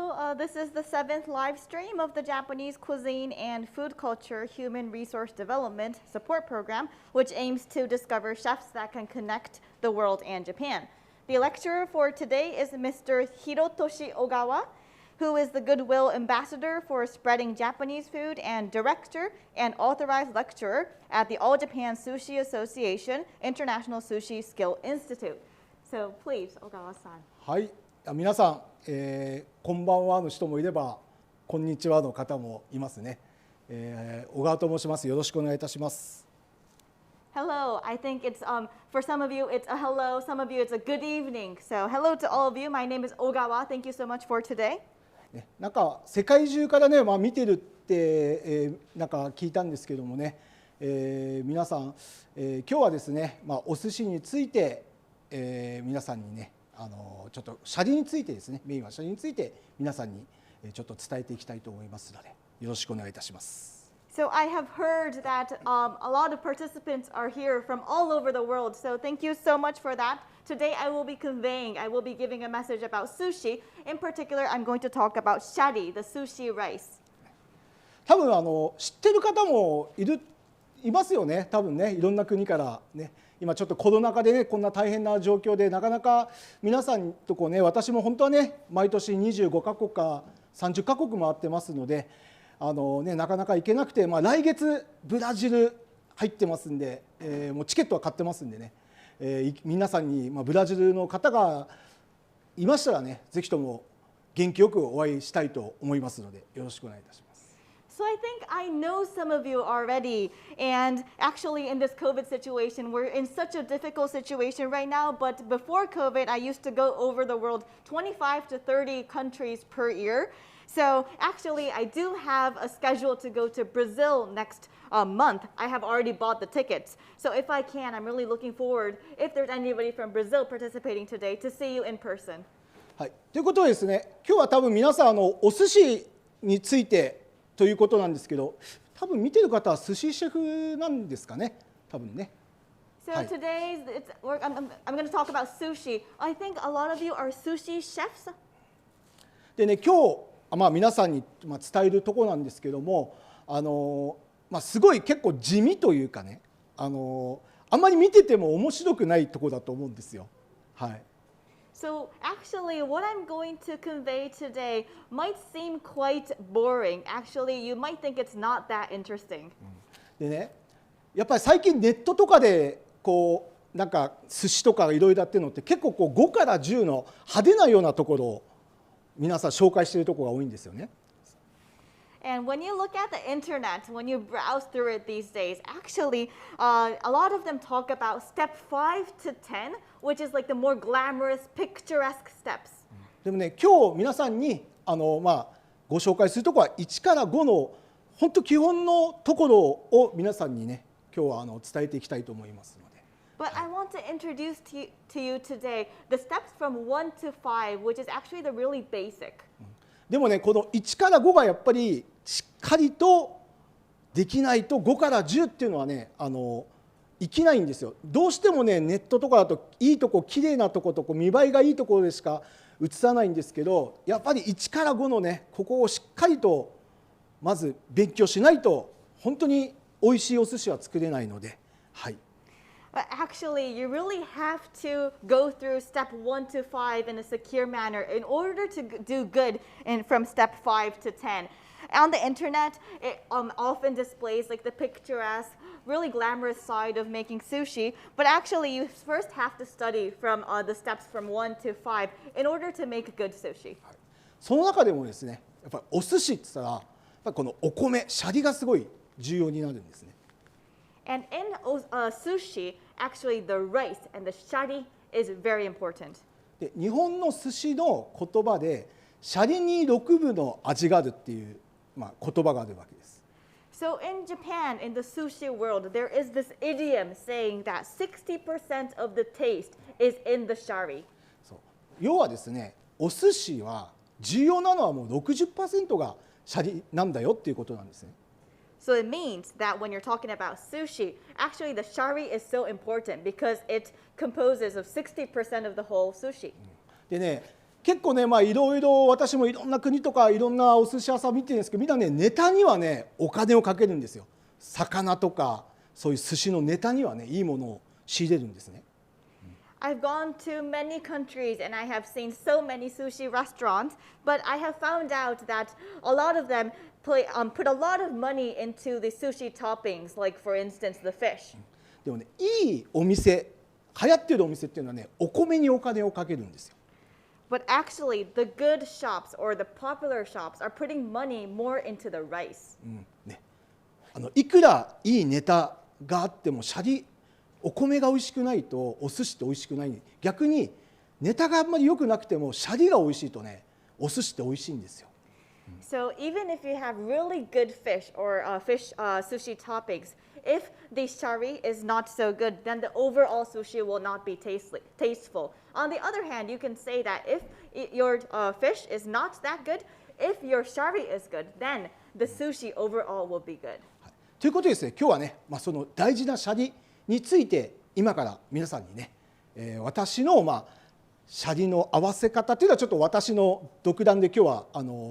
This is the 7th live stream of the Japanese Cuisine and Food Culture Human Resource Development Support Program, which aims to discover chefs that can connect the world and Japan. The lecturer for today is Mr. Hirotoshi Ogawa, who is the Goodwill Ambassador for Spreading Japanese Food and Director and Authorized Lecturer at the All Japan Sushi Association International Sushi Skill Institute. So please, Ogawa-san. はい、皆さん、こんばんはの人もいれば、こんにちはの方もいますね。小川と申します。よろしくお願いいたします。Hello, I think it's for some of you it's a hello, some of you it's a good evening. So hello to all of you. My name is Ogawa. Thank you so much for today. なんか世界中からね、見てるって、なんか聞いたんですけどもね、皆さん、今日はですね、お寿司について、皆さんにね、ちょっとシャリについてですね、メインはシャリについて皆さんにちょっと伝えていきたいと思いますので、よろしくお願いいたします。So I have heard that a lot of participants are here from all over the world. So thank you so much for that. Today I will be giving a message about sushi. In particular, I'm going to talk about shari, the sushi rice. 多分知ってる方もいますよね。多分ね、いろんな国からね。今ちょっとコロナ禍でね、こんな大変な状況でなかなか皆さんとこうね、私も本当はね、毎年25カ国か30カ国回ってますので、なかなか行けなくて、来月ブラジル入ってますんで、もうチケットは買ってますんでね、皆さんに、ブラジルの方がいましたらね、ぜひとも元気よくお会いしたいと思いますので、よろしくお願いいたします。So I think I know some of you already, and actually in this COVID situation, we're in such a difficult situation right now, but before COVID, I used to go over the world 25 to 30 countries per year. So actually, I do have a schedule to go to Brazil next month. I have already bought the tickets. So if I can, I'm really looking forward, if there's anybody from Brazil participating today, to see you in person. はい、ということでですね、今日は多分皆さんお寿司についてということなんですけど、多分見てる方は寿司シェフなんですかね、多分ね。So today, I'm going to talk about sushi. I think a lot of you are sushi chefs. でね、今日、皆さんに伝えるところなんですけども、すごい結構地味というかね、あんまり見てても面白くないところだと思うんですよ。はい。So actually, what I'm going to convey today might seem quite boring. Actually, you might think it's not that interesting. でね、やっぱり最近ネットとかでこうなんか寿司とかいろいろやってるのって結構こう5から10の派手なようなところを皆さん紹介しているところが多いんですよね。And when you look at the internet, when you browse through it these days, actually, a lot of them talk about step 5 to 10, which is like the more glamorous, picturesque steps. でもね、今日皆さんにご紹介するところは1から5の本当基本のところを皆さんにね、今日は伝えていきたいと思いますので。But I want to introduce to you today the steps from 1 to 5, which is actually the really basic. でもね、この1から5がやっぱりしっかりとできないと5から10っていうのはね、いきないんですよ。どうしてもね、ネットとかだといいとこ、綺麗なとこと見栄えがいいところでしか映さないんですけど、やっぱり1から5のね、ここをしっかりとまず勉強しないと本当に美味しいお寿司は作れないので、はい。But actually, you really have to go through step 1 to 5 in a secure manner in order to do good from step 5 to 10. On the internet, it often displays like the picturesque, really glamorous side of making sushi. But actually, you first have to study from the steps from 1 to 5 in order to make good sushi. その中でもですね、やっぱりお寿司って言ったら、やっぱりこのお米、シャリがすごい重要になるんですね。And in sushi, actually the rice and the shari is very important. で、日本の寿司の言葉でシャリに6分の味があるっていう、言葉があるわけです。So in Japan, in the sushi world, there is this idiom saying that 60% of the taste is in the shari. そう、要はですね、お寿司は重要なのはもう 60% がシャリなんだよっていうことなんですね。So it means that when you're talking about sushi, actually the shari is so important because it composes of 60% of the whole sushi. でね、結構ね、いろいろ私もいろんな国とかいろんなお寿司屋さん見てるんですけど、みんなねネタにはねお金をかけるんですよ。魚とかそういう寿司のネタにはねいいものを仕入れるんですね。I've gone to many countries and I have seen so many sushi restaurants, but I have found out that a lot of them put a lot of money into the sushi toppings, like for instance the fish. でもね、いいお店、流行ってるお店っていうのはね、お米にお金をかけるんですよ。But actually, the good shops or the popular shops are putting money more into the rice. ね、いくらいいネタがあってもお米が美味しくないとお寿司って美味しくない。逆にネタがあんまり良くなくてもシャリが美味しいとね、お寿司って美味しいんですよ。So even if you have really good fish or sushi toppings, if the shari is not so good, then the overall sushi will not be tasteful. On the other hand, you can say that if your fish is not that good, if your shari is good, then the sushi overall will be good. ということですね、今日はね、その大事なシャリについて今から皆さんにね、私のシャリの合わせ方というのはちょっと私の独断で今日は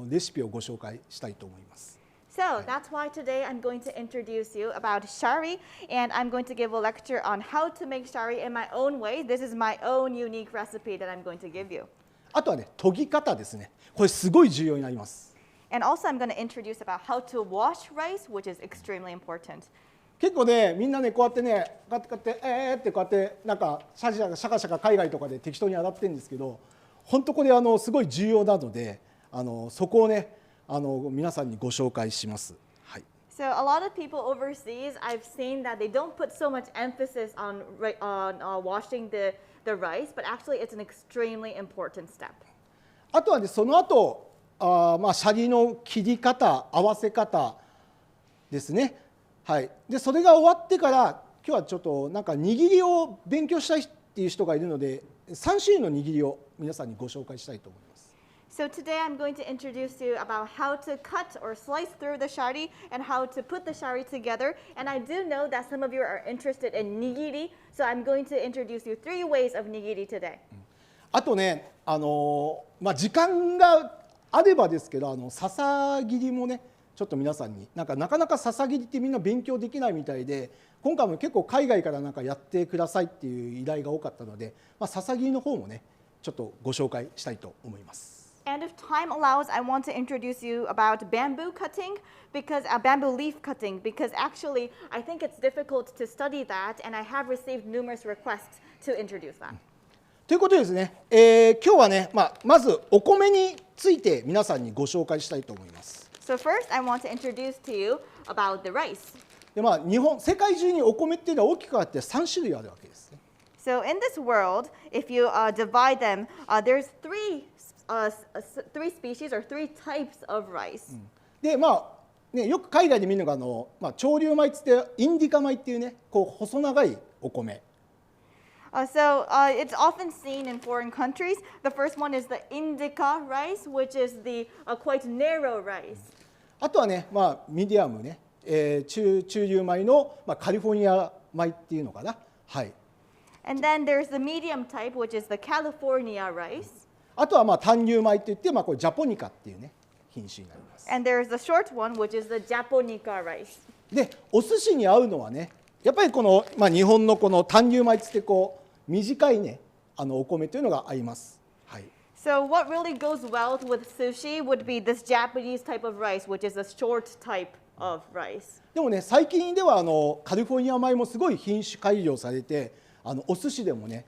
レシピをご紹介したいと思います。So that's why today I'm going to introduce you about shari, and I'm going to give a lecture on how to make shari in my own way. This is my own unique recipe that I'm going to give you. あとはね、研ぎ方ですね。これすごい重要になります。And also I'm going to introduce about how to wash rice, which is extremely important. 結構ね、みんなねこうやってね、こうやってってこうやってなんかシャカシャカ海外とかで適当に洗ってるんですけど、本当これすごい重要なので、そこをね皆さんにご紹介します。はい。So a lot of people overseas, I've seen that they don't put so much emphasis on washing the rice, but actually it's an extremely important step. あとはね、その後シャリの切り方、合わせ方ですね。はい、でそれが終わってから今日はちょっとなんか握りを勉強したいっていう人がいるので3種類の握りを皆さんにご紹介したいと思います。So today I'm going to introduce you about how to cut or slice through the shari and how to put the shari together. And I do know that some of you are interested in nigiri, so I'm going to introduce you 3 ways of nigiri today. あとね、時間があればですけどささ切りもねちょっと皆さんになかなかささ切りってみんな勉強できないみたいで、今回も結構海外からやってくださいっていう依頼が多かったので、ささ切りの方もねちょっとご紹介したいと思います。And if time allows, I want to introduce you about bamboo cutting, because bamboo leaf cutting, because actually I think it's difficult to study that, and I have received numerous requests to introduce that. ということでですね、今日はね、まずお米について皆さんにご紹介したいと思います。So first, I want to introduce to you about the rice. で世界中にお米っていうのは大きくあって3種類あるわけですね。So in this world, if you divide them, there's three species or 3 types of rice. でよく海外で見るのが潮流米っつってインディカ米っていうねこう細長いお米。So it's often seen in foreign countries. The first one is the indica rice, which is the quite narrow rice. あとはね、ミディアムね、中流米の、カリフォルニア米っていうのかな。はい。And then there's the medium type, which is the California rice. あとは短粒米っていって、これジャポニカっていうね品種になります。And there's the short one, which is the Japonica rice. で、お寿司に合うのはね、やっぱりこの、日本のこの単粒米っつってこう短いねお米というのが合います。はい。So what really goes well with sushi would be this Japanese type of rice, which is a short type of rice. でもね、最近ではカリフォルニア米もすごい品種改良されて、お寿司でもね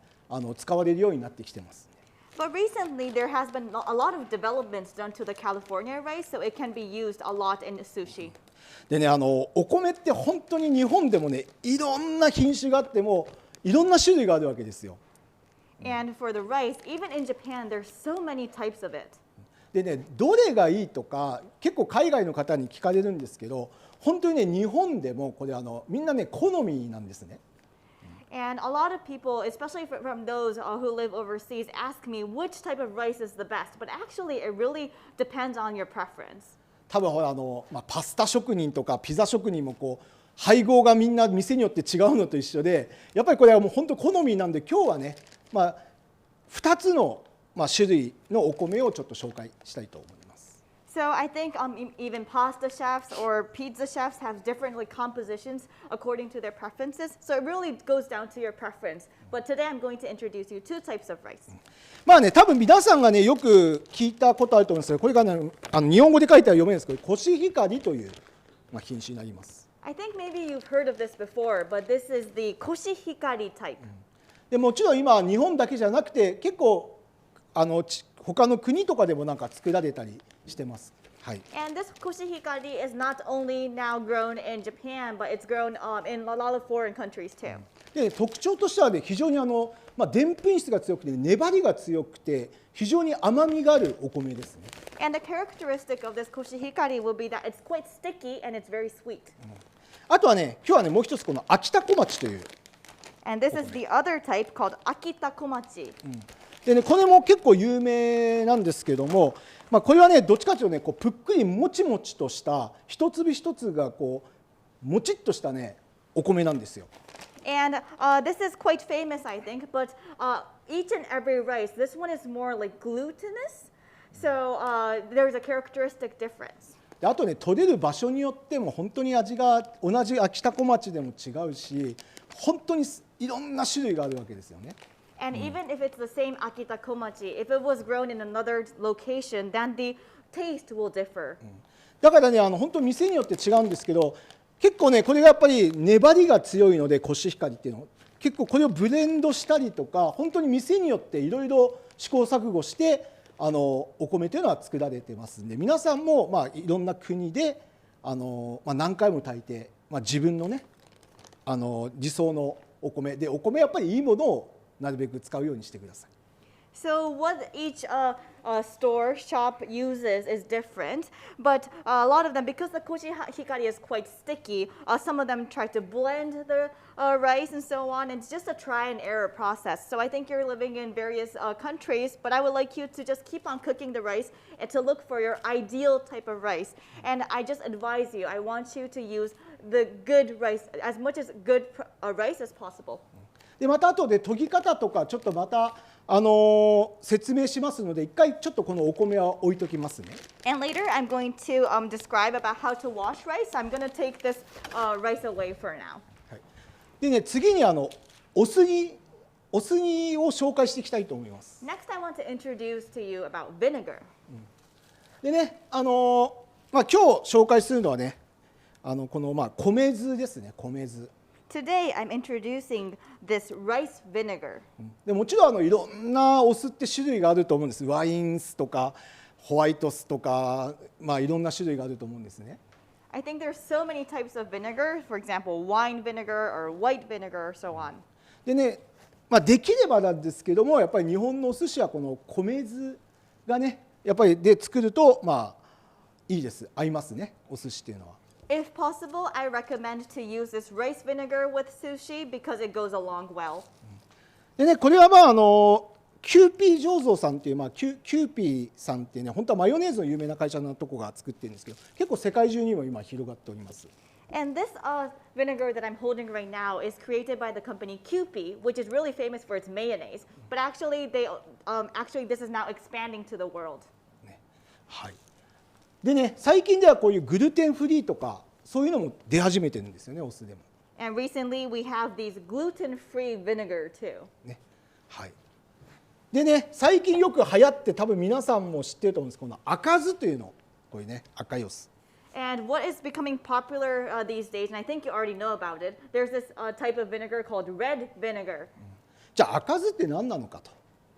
使われるようになってきてます。But recently there has been a lot of developments done to the California rice, so it can be used a lot in sushi. でね、お米って本当に日本でもねいろんな品種があってもいろんな種類があるわけですよ。And for the rice, even in Japan, there's so many types of it. でね、どれがいいとか結構海外の方に聞かれるんですけど、本当にね日本でもこれみんなね好みなんですね。And a lot of people, especially from those who live overseas, ask me which type of rice is the best. But actually, it really depends on your preference. 多分ほらパスタ職人とかピザ職人もこう配合がみんな店によって違うのと一緒で、やっぱりこれはもう本当好みなんで、今日はね、2つの、種類のお米をちょっと紹介したいと思います。So I think even pasta chefs or pizza chefs have different compositions according to their preferences. So it really goes down to your preference. But today I'm going to introduce you two types of rice. まあね、多分皆さんがねよく聞いたことあると思うんですけど、これがね日本語で書いてある読めるんですけど、コシヒカリという、品種になります。I think maybe you've heard of this before, but this is the koshihikari type. でもちろん今日本だけじゃなくて結構他の国とかでもなんか作られたりしてます。はい。And this koshihikari is not only now grown in Japan, but it's grown in a lot of foreign countries too. で特徴としてはね非常にでんぷん質が強くて粘りが強くて非常に甘みがあるお米ですね。And the characteristic of this koshihikari will be that it's quite sticky and it's very sweet. あとはね今日はねもう一つこの秋田小町という。And this is the other type called Akita komachi. でねこれも結構有名なんですけども、これはねどっちかというとねこうぷっくりもちもちとした一粒一粒がこうもちっとしたねお米なんですよ。And this is quite famous, I think, but each and every rice, this one is more like glutinous, so there's a characteristic difference. であとね取れる場所によっても本当に味が同じ秋田小町でも違うし、本当にいろんな種類があるわけですよね。And even if it's the same Akita komachi, if it was grown in another location, then the taste will differ. だからね本当店によって違うんですけど、結構ねこれがやっぱり粘りが強いのでコシヒカリっていうの結構これをブレンドしたりとか本当に店によっていろいろ試行錯誤してお米というのは作られてますんで、皆さんもいろんな国で何回も炊いて、自分のね理想のお米でお米やっぱりいいものをなるべく使うようにしてください。So what each store shop uses is different, but a lot of them, because the koshihikari is quite sticky, some of them try to blend the rice and so on. It's just a try and error process. So I think you're living in various countries, but I would like you to just keep on cooking the rice and to look for your ideal type of rice. And I just advise you, I want you to use the good rice, as much as good rice as possible. でまた後で研ぎ方とかちょっとまた説明しますので、一回ちょっとこのお米は置いときますね。And later I'm going to describe about how to wash rice. I'm going to take this rice away for now. はい、でね次にお酢煮を紹介していきたいと思います。Next, I want to introduce to you about vinegar. でね今日紹介するのはねこの米酢ですね、米酢。Today, I'm introducing this rice vinegar. でもちろんいろんなお酢って種類があると思うんです。ワイン酢とかホワイト酢とか、いろんな種類があると思うんですね。I think there's so many types of vinegar, for example, wine vinegar or white vinegar or so on. でね、できればなんですけども、やっぱり日本のお寿司はこの米酢がね、やっぱりで作るといいです。合いますね、お寿司っていうのは。If possible, I recommend to use this rice vinegar with sushi because it goes along well. でね、これはキューピー醸造さんっていう、キューピーさんっていうね、本当はマヨネーズの有名な会社のとこが作ってるんですけど、結構世界中にも今広がっております。And this vinegar that I'm holding right now is created by the company Kewpie, which is really famous for its mayonnaise. But actually, this is now expanding to the world. はい。でね、最近ではこういうグルテンフリーとかそういうのも出始めてるんですよね、お酢でも。And recently we have these gluten-free vinegar too. ね、はい。でね、最近よく流行って多分皆さんも知ってると思うんです。この赤酢というの、こういうね、赤いお酢。And what is becoming popular these days, and I think you already know about it, there's this type of vinegar called red vinegar. じゃあ赤酢って何なのかと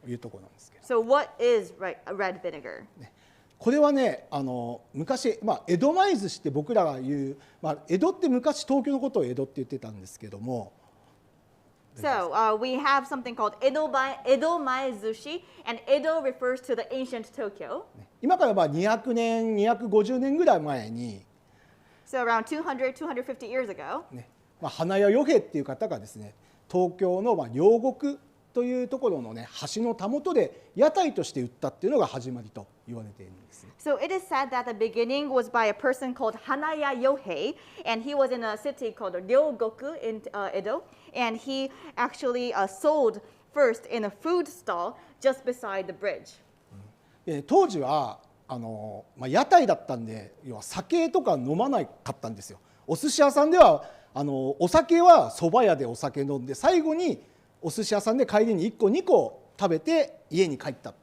いうところなんですけど。So what is red vinegar? ね、これはね昔、江戸前寿司って僕らが言う、江戸って昔東京のことを江戸って言ってたんですけども。So we have something called Edo Mae Sushi, and Edo refers to the ancient Tokyo. 今から200年、250年ぐらい前に、So around 250 years ago, ね、花屋与兵衛っていう方がですね、東京の両国というところのね橋のたもとで屋台として売ったっていうのが始まりと言われているんですね。So it is said that the beginning was by a person called Hanaya Yohei, and he was in a city called Ryogoku in Edo, and he actually sold first in a food stall just beside the bridge. で当時は屋台だったんで、要は酒とか飲まなかったんですよ。お寿司屋さんではお酒は蕎麦屋でお酒飲んで、最後にお寿司屋さんで帰りに1個2個食べて家に帰ったっ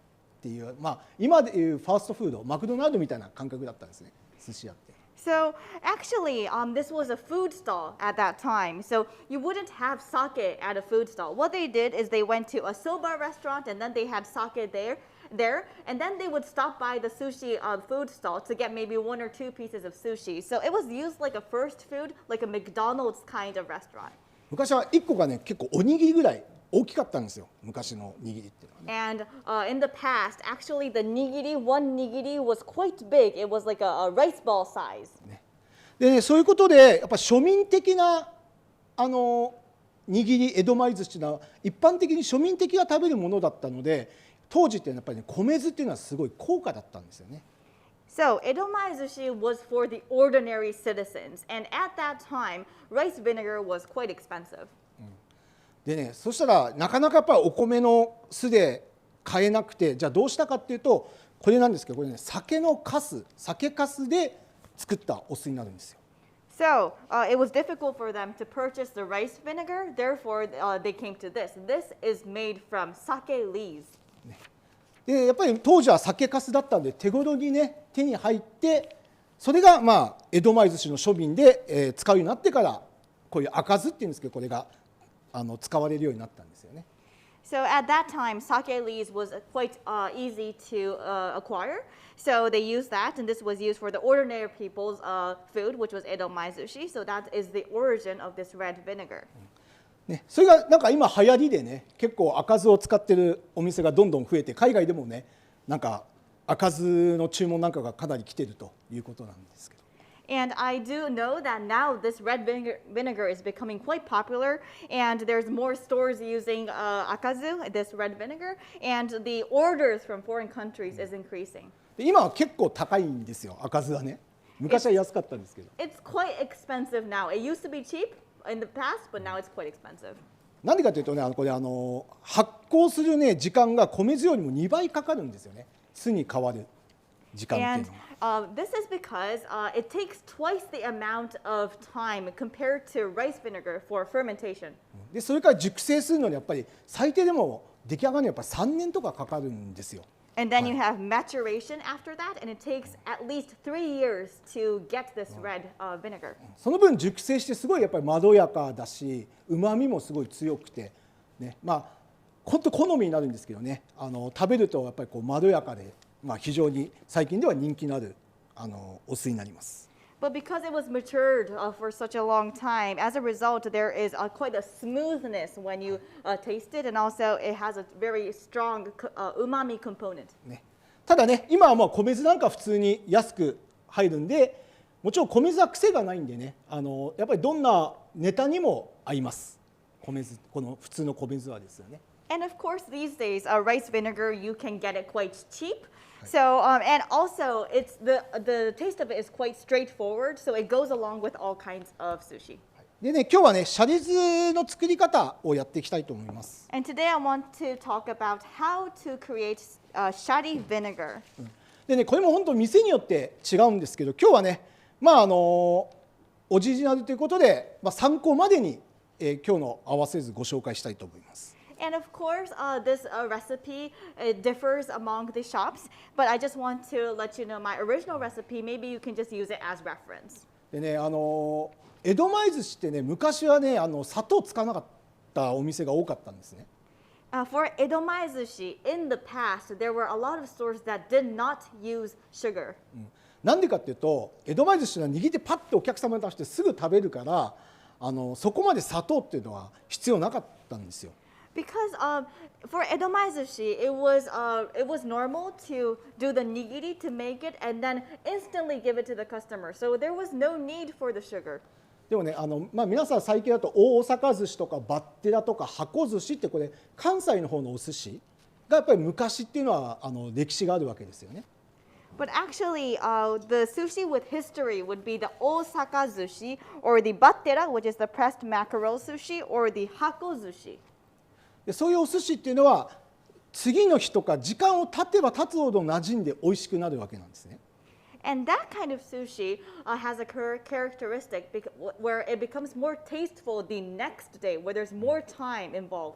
ていう、今でいうファーストフード、マクドナルドみたいな感覚だったんですね、寿司屋って。So actually, this was a food stall at that time. So you wouldn't have sake at a food stall. What they did is they went to a soba restaurant and then they had sake there, and then they would stop by the sushi food stall to get maybe 1 or 2 pieces of sushi. So it was used like a first food, like a McDonald's kind of restaurant. 昔は1個がね結構おにぎりぐらい大きかったんですよ、昔の握りっていうのはね。And in the past, actually the one nigiri was quite big. It was like a rice ball size. でね、そういうことでやっぱ庶民的な握り、江戸前寿司っていうのは一般的に庶民的が食べるものだったので、当時ってやっぱり、ね、米酢っていうのはすごい高価だったんですよね。So edomai sushi was for the ordinary citizens, and at that time, rice vinegar was quite expensive. でね、そしたらなかなかやっぱりお米の酢で買えなくて、じゃあどうしたかっていうと、これなんですけど、これね、酒かすで作ったお酢になるんですよ。So it was difficult for them to purchase the rice vinegar. Therefore, they came to this. This is made from sake leaves. でやっぱり当時は酒かすだったんで手頃にね手に入って、それが江戸前寿司の庶民で、使うようになってからこういう赤酢っていうんですけど、これが使われるようになったんですよね。So at that time, sake leaves was quite easy to acquire. So they used that, and this was used for the ordinary people's food, which was edomai sushi. So that is the origin of this red vinegar. ね、それがなんか今流行りでね、結構赤酢を使ってるお店がどんどん増えて、海外でもね、なんか赤酢の注文なんかがかなり来てるということなんですけど。And I do know that now this red vinegar is becoming quite popular, and there's more stores using akazu, this red vinegar, and the orders from foreign countries is increasing. で今は結構高いんですよ、赤酢はね。昔は安かったんですけど。It's quite expensive now. It used to be cheap in the past, but now it's quite expensive. なんでかというとね、これ発酵するね時間が米酢よりも2倍かかるんですよね。酢に変わる時間っていうのが。And this is because it takes twice the amount of time compared to rice vinegar for fermentation. でそれから熟成するのにやっぱり最低でも出来上がるにはやっぱり3年とかかかるんですよ。And then you have maturation after that, and it takes at least 3 years to get this red vinegar. その分熟成してすごいやっぱりまろやかだし、旨味もすごい強くて、ね、本当好みになるんですけどね、食べるとやっぱりこうまろやかで、非常に最近では人気のあるお酢になります。But because it was matured for such a long time, as a result, there is quite a smoothness when you taste it, and also it has a very strong umami component. ね、ただね、今は米酢なんか普通に安く入るんで、もちろん米酢は癖がないんでね、やっぱりどんなネタにも合います。米酢、この普通の米酢はですよね。And of course, these days, rice vinegar, you can get it quite cheap. So, and also, it's the taste of it is quite straightforward, so it goes along with all kinds of sushi. でね、今日はね、シャリ酢の作り方をやっていきたいと思います。And today I want to talk about how to create shari vinegar. でね、これも本当店によって違うんですけど、今日はね、オリジナルということで、参考までに、今日の合わせ酢ご紹介したいと思います。And of course, this recipe differs among the shops, but I just want to let you know my original recipe. Maybe you can just use it as reference. でね、江戸前寿司ってね、昔はね、砂糖使わなかったお店が多かったんですね。For edomai sushi, in the past, there were a lot of stores that did not use sugar. なんでかっていうと、江戸前寿司は握ってパッとお客様に出してすぐ食べるから、そこまで砂糖っていうのは必要なかったんですよ。Because for edomai sushi, it was normal to do the nigiri to make it and then instantly give it to the customer. So there was no need for the sugar. でもね、皆さん最近だと大阪寿司とかバッテラとか箱寿司ってこれ関西の方のお寿司がやっぱり昔っていうのは歴史があるわけですよね。But actually, the sushi with history would be the Osaka sushi or the battera, which is the pressed mackerel sushi, or the hako sushi. でそういうお寿司っていうのは次の日とか時間を経てば経つほど馴染んで美味しくなるわけなんですね。And that kind of sushi has a characteristic where it becomes more tasteful the next day, where there's more time involved.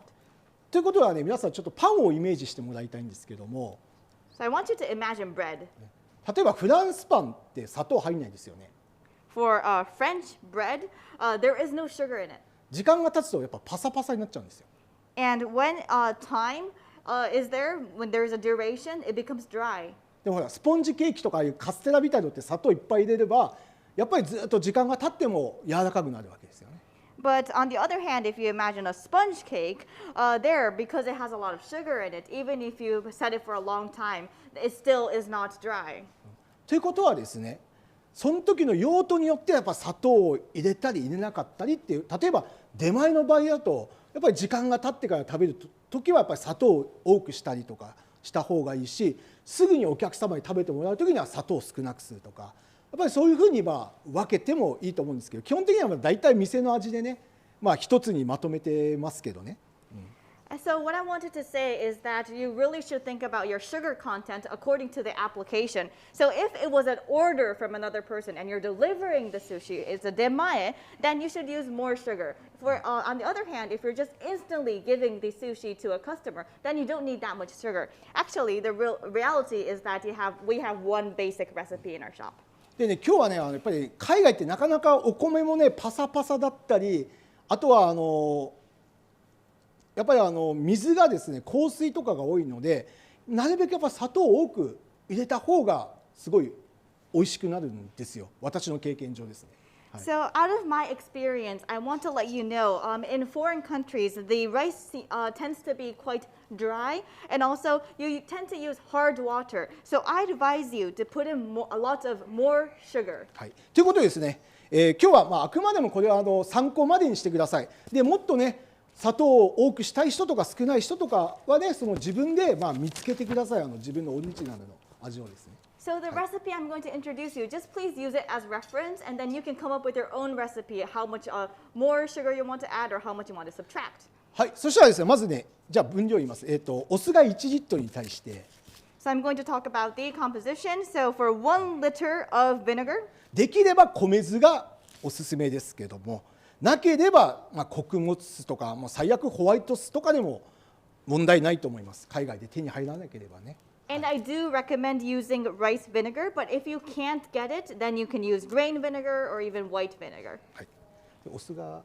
ということはね、皆さんちょっとパンをイメージしてもらいたいんですけども、 So I want you to imagine bread. 例えばフランスパンって砂糖入んないですよね。 For French bread, there is no sugar in it. 時間が経つとやっぱパサパサになっちゃうんですよ。 And when time is there, when there's a duration, it becomes dry. でもほらスポンジケーキとかああいうカステラみたいのって砂糖いっぱい入れればやっぱりずっと時間が経っても柔らかくなるわけですよね。 But on the other hand, if you imagine a sponge cake, because it has a lot of sugar in it, even if you set it for a long time, it still is not dry. ということはですね、その時の用途によってやっぱ砂糖を入れたり入れなかったりっていう、例えば出前の場合だとやっぱり時間が経ってから食べる時はやっぱり砂糖を多くしたりとかした方がいいし、すぐにお客様に食べてもらう時には砂糖を少なくするとか、やっぱりそういうふうに分けてもいいと思うんですけど、基本的には大体店の味でね、一つにまとめてますけどね。So what I wanted to say is that you really should think about your sugar content according to the application. So if it was an order from another person and you're delivering the sushi, it's a demae, then you should use more sugar. On the other hand, if you're just instantly giving the sushi to a customer, then you don't need that much sugar. Actually, the reality is that we have one basic recipe in our shop. でね、今日はね、やっぱり海外ってなかなかお米もねパサパサだったり、あとはやっぱり水がですね硬水とかが多いので、なるべくやっぱ砂糖を多く入れた方がすごい美味しくなるんですよ。私の経験上ですね。So out of my experience, I want to let you know, in foreign countries, the rice tends to be quite dry, and also you tend to use hard water. So I advise you to put in a lot of more sugar. はい。ということでですね、今日はあくまでもこれは参考までにしてください。でもっとね砂糖を多くしたい人とか少ない人とかはね、その自分で見つけてください。自分のオリジナルの味をですね。So the recipe I'm going to introduce you, just please use it as reference, and then you can come up with your own recipe, how much more sugar you want to add or how much you want to subtract. はい。そしたらですね、まずね、じゃあ分量言います。お酢が1リットルに対して。So I'm going to talk about the composition. So for 1 liter of vinegar, できれば米酢がおすすめですけども、なければ穀物酢とか、最悪ホワイト酢とかでも問題ないと思います。海外で手に入らなければね。and I do recommend using rice vinegar, but if you can't get it, then you can use grain vinegar or even white vinegar. はい。お酢が、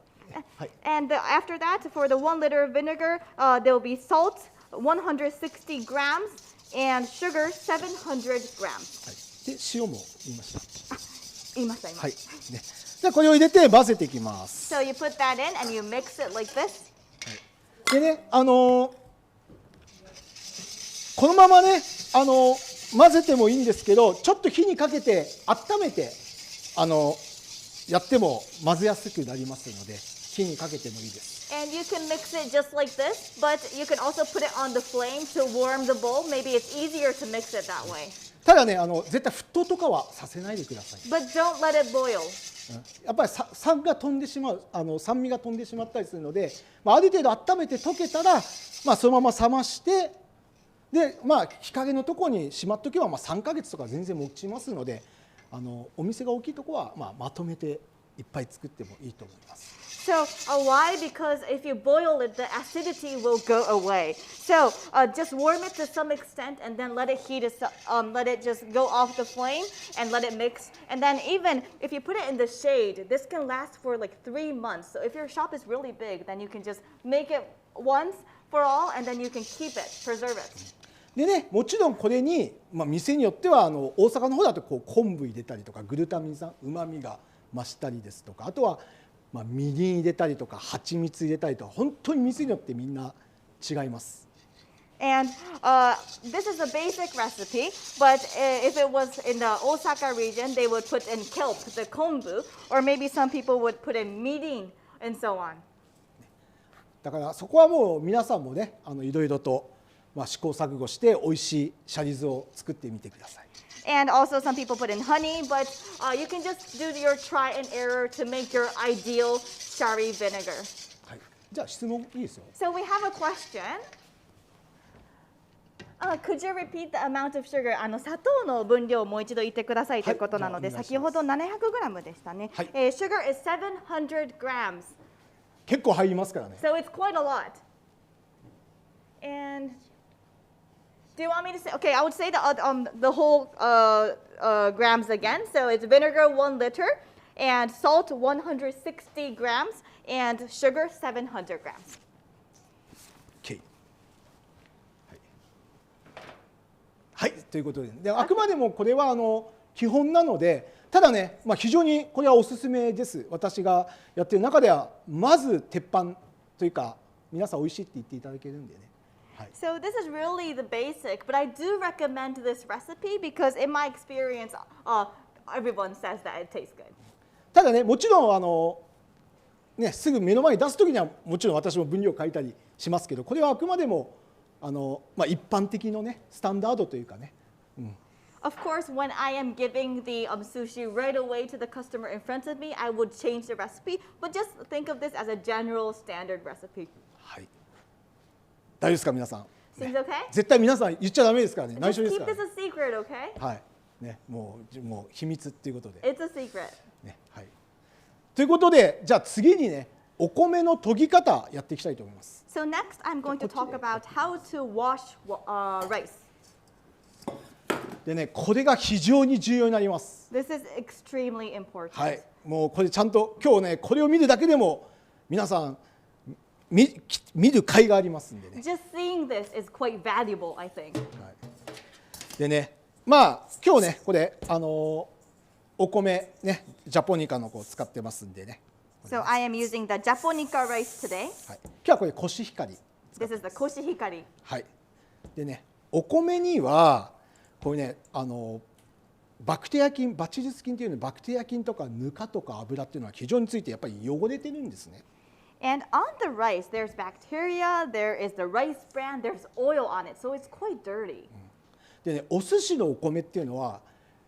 はい。And after that, for the 1 liter of vinegar, there will be salt 160 grams and sugar 700 grams. はい。で塩も言いました。言いました。はい。ね。じゃあこれを入れて混ぜていきます。 So you put that in and you mix it like this. でね、このままね、混ぜてもいいんですけど、ちょっと火にかけて温めてやっても混ぜやすくなりますので、火にかけてもいいです。 And you can mix it just like this, but you can also put it on the flame to warm the bowl. Maybe it's easier to mix it that way. ただね、絶対沸騰とかはさせないでください。 But don't let it boil. やっぱり酸が飛んでしまう、酸味が飛んでしまったりするので、ある程度温めて溶けたら、そのまま冷まして、で日陰のところにしまっとけば3ヶ月とか全然持ちますので、お店が大きいところはまとめていっぱい作ってもいいと思います。So why? Because if you boil it, the acidity will go away. So just warm it to some extent, and then let it let it just go off the flame, and let it mix. And then even if you put it in the shade, this can last for like 3 months. So if your shop is really big, then you can just make it once for all, and then you can keep it, preserve it. でね、もちろんこれに、店によっては大阪の方だと昆布入れたりとかグルタミン酸、うまみが増したりですとか、あとはみりん入れたりとか蜂蜜入れたりとか、本当に店によってみんな違います。 And this is a basic recipe, but if it was in the Osaka region, they would put in kelp, the kombu, or maybe some people would put in mirin and so on. だからそこはもう皆さんもね、いろいろと試行錯誤して美味しいシャリ酢を作ってみてください。 And also some people put in honey, but you can just do your try and error to make your ideal Shari vinegar. はい。じゃあ質問いいですよ。 So we have a question. Could you repeat the amount of sugar? 砂糖の分量をもう一度言ってくださいということなので、じゃあお願いします。先ほど700gでしたね。はい。Sugar is 700 grams. 結構入りますからね。 So it's quite a lot. And do you want me to say? Okay, I would say the whole grams again. So it's vinegar 1 liter, and salt 160 grams, and sugar 700 grams. OK。はい、ということで、あくまでもこれは基本なので、ただね、非常にこれはおすすめです。私がやっている中ではまず鉄板というか、皆さん美味しいって言っていただけるんでね。So this is really the basic, but I do recommend this recipe because in my experience, everyone says that it tastes good. ただね、もちろんすぐ目の前に出すときにはもちろん私も分量書いたりしますけど、これはあくまでも一般的のねスタンダードというかね。Of course, when I am giving the sushi right away to the customer in front of me, I would change the recipe, but just think of this as a general standard recipe. はい。大丈夫ですか皆さん。Seems okay? 絶対皆さん言っちゃダメですからね。内 Just 緒です keep から、 this ね。 a secret, okay? はい。ね、もう秘密っていうことで。 It's a secret. ね、はい。ということで、じゃあ次にね、お米の研ぎ方やっていきたいと思います。So next, I'm going to talk about how to wash rice. でね、これが非常に重要になります。This is extremely important. はい。もうこれちゃんと今日ね、これを見るだけでも皆さん見る甲斐がありますんでね。Just seeing this is quite valuable, I think. はい、でね、今日ねこれお米ねジャポニカのこう使ってますんでね。So I am using the Japonica rice today. はい、今日はこれコシヒカリ。This is the koshihikari. はい。でね、お米にはこれねバクテリア菌、バチルス菌っていうのバクテリア菌とかぬかとか油っていうのは非常についてやっぱり汚れてるんですね。And on the rice, there's bacteria, there is the rice bran, there's oil on it, so it's quite dirty. でね、お寿司のお米っていうのは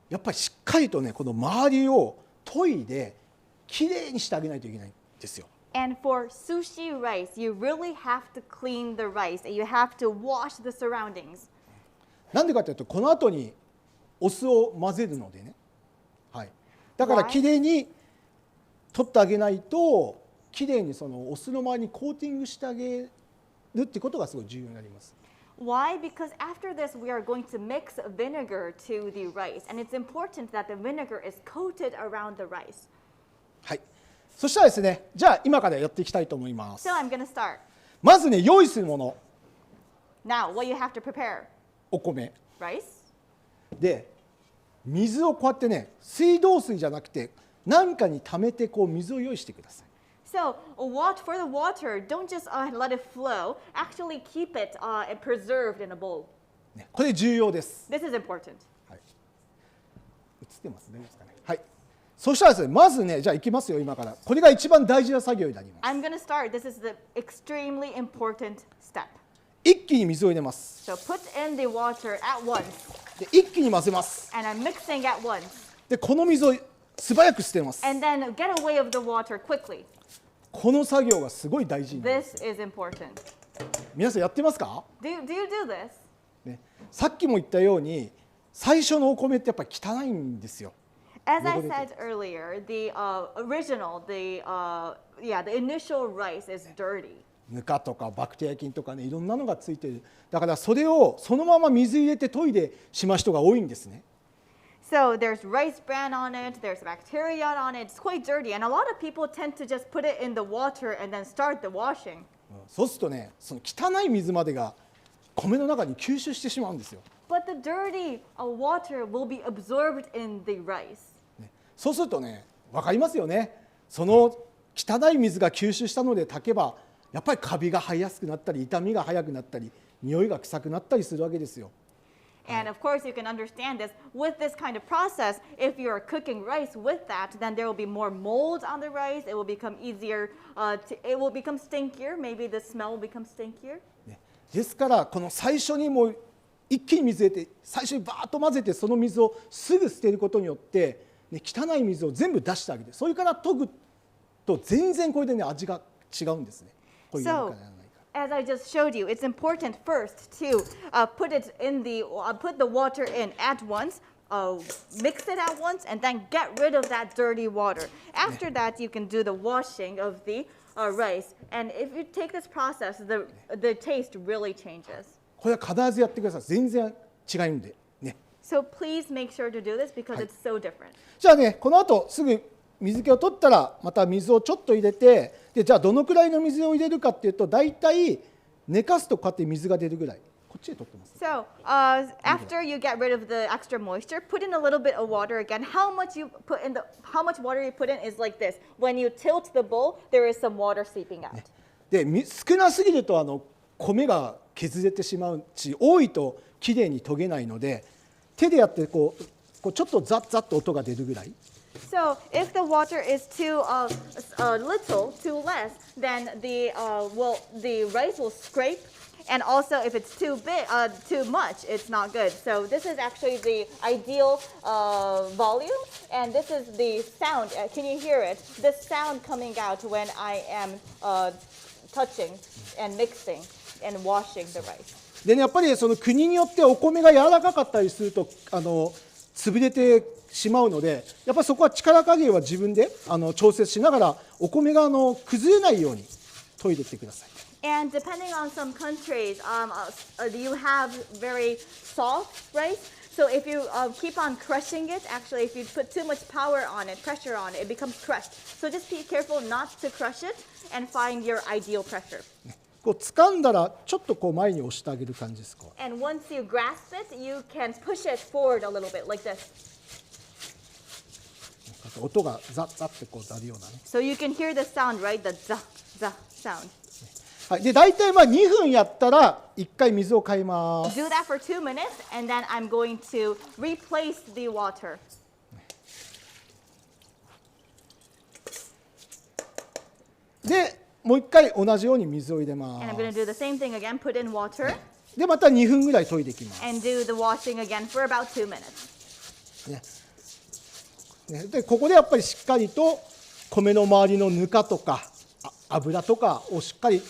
やっぱりしっかりとねこの周りを研いできれいにしてあげないといけないんですよ。And for sushi rice, you really have to clean the rice, and you have to wash the surroundings. なんでかというとこの後にお酢を混ぜるのでね、はい、だからきれいに取ってあげないときれいにそのお酢の周りにコーティングしてあげるってことがすごい重要になります。Why? Because after this, we are going to mix vinegar to the rice, and it's important that the vinegar is coated around the rice. はい。そしたらですね、じゃあ今からやっていきたいと思います。 So I'm going to start. まずね、用意するもの、 Now, what you have to prepare: お米 rice, で、水をこうやってね、水道水じゃなくて何かに溜めてこう水を用意してください。so for the water, don't just let it flow. Actually, keep it preserved in a bowl. ね、これ重要です。 This is important. はい。映ってますね。大丈夫ですかね。はい。そしたらですね、まずね、じゃあ行きますよ今から。これが一番大事な作業になります。 I'm going to start. This is the extremely important step. 一気に水を入れます。 So put in the water at once, で、一気に混ぜます。 and I'm mixing at once. で、この水を素早く捨てます。 And then get away of the water quickly. この作業がすごい大事になります。 This is important. 皆さんやってますか？ Do you do this? ね、さっきも言ったように最初のお米ってやっぱり汚いんですよ。 As I said earlier, the initial rice is dirty. ぬかとかバクテリア菌とかね、いろんなのがついてる。だからそれをそのまま水入れて研いでしまう人が多いんですね。So there's rice bran on it, there's bacteria on it, it's quite dirty, and a lot of people tend to just put it in the water and then start the washing. そうするとね、その汚い水までが米の中に吸収してしまうんですよ。But the dirty water will be absorbed in the rice. ね、そうするとね、分かりますよね。その汚い水が吸収したので炊けば、やっぱりカビが生えやすくなったり、傷みが早くなったり、匂いが臭くなったりするわけですよ。And of course, you can understand this. With this kind of process, if you're cooking rice with that, then there will be more mold on the rice. It will become easier, it will become stinkier. Maybe the smell will become stinkier. ね、ですからこの最初にもう一気に水入れて最初にバーッと混ぜてその水をすぐ捨てることによって、ね、汚い水を全部出してあげてそれから研ぐと全然これでね味が違うんですね。こういうやるかやらないか。As I just showed you, it's important first to put the water in at once, mix it at once, and then get rid of that dirty water. After that, you can do the washing of the rice. And if you take this process, the taste really changes. これは必ずやってください。全然違うんでね。So please make sure to do this because it's so different. じゃあね、この後すぐ水気を取ったらまた水をちょっと入れて、でじゃあどのくらいの水を入れるかっていうと、だいたい寝かすとこうやって水が出るぐらい。こっちで取ってます。So after you get rid of the extra moisture, put in a little bit of water again. How much water you put in is like this. When you tilt the bowl, there is some water seeping out. で少なすぎると米が削れてしまうし、多いときれいに研げないので、手でやってこうちょっとザッザッと音が出るぐらい。So if the water is too little, too less, then the rice will scrape. And also, if it's too much, it's not good. So this is actually the ideal volume, and this is the sound. Can you hear it? The sound coming out when I am touching and mixing and washing the rice. でね、やっぱりその国によってお米が柔らかかったりすると潰れてしまうので、やっぱりそこは力加減は自分で調節しながらお米が崩れないように研いでいってください。And depending on some countries, you have very soft rice. So if you keep on crushing it, actually, if you put too much power on it, pressure on it, it becomes crushed. So just be careful not to crush it and find your ideal pressure. こう掴んだらちょっとこう前に押してあげる感じですか。And once you grasp it, you can push it forward a little bit like this. 音がザッザッってこうなるようなね。So you can hear the sound, right? The za za sound. はい、で大体2分やったら1回水を変えます。Do that for 2 minutes, and then I'm going to replace the water. でもう1回同じように水を入れま And I'm going to す。 do the same thing again, put in water, でまた2分ぐらい研いでいきます。 and do the washing again for about 2 minutes. ね、でここでやっぱりしっかりと米の周りのぬかとか油とかをしっかり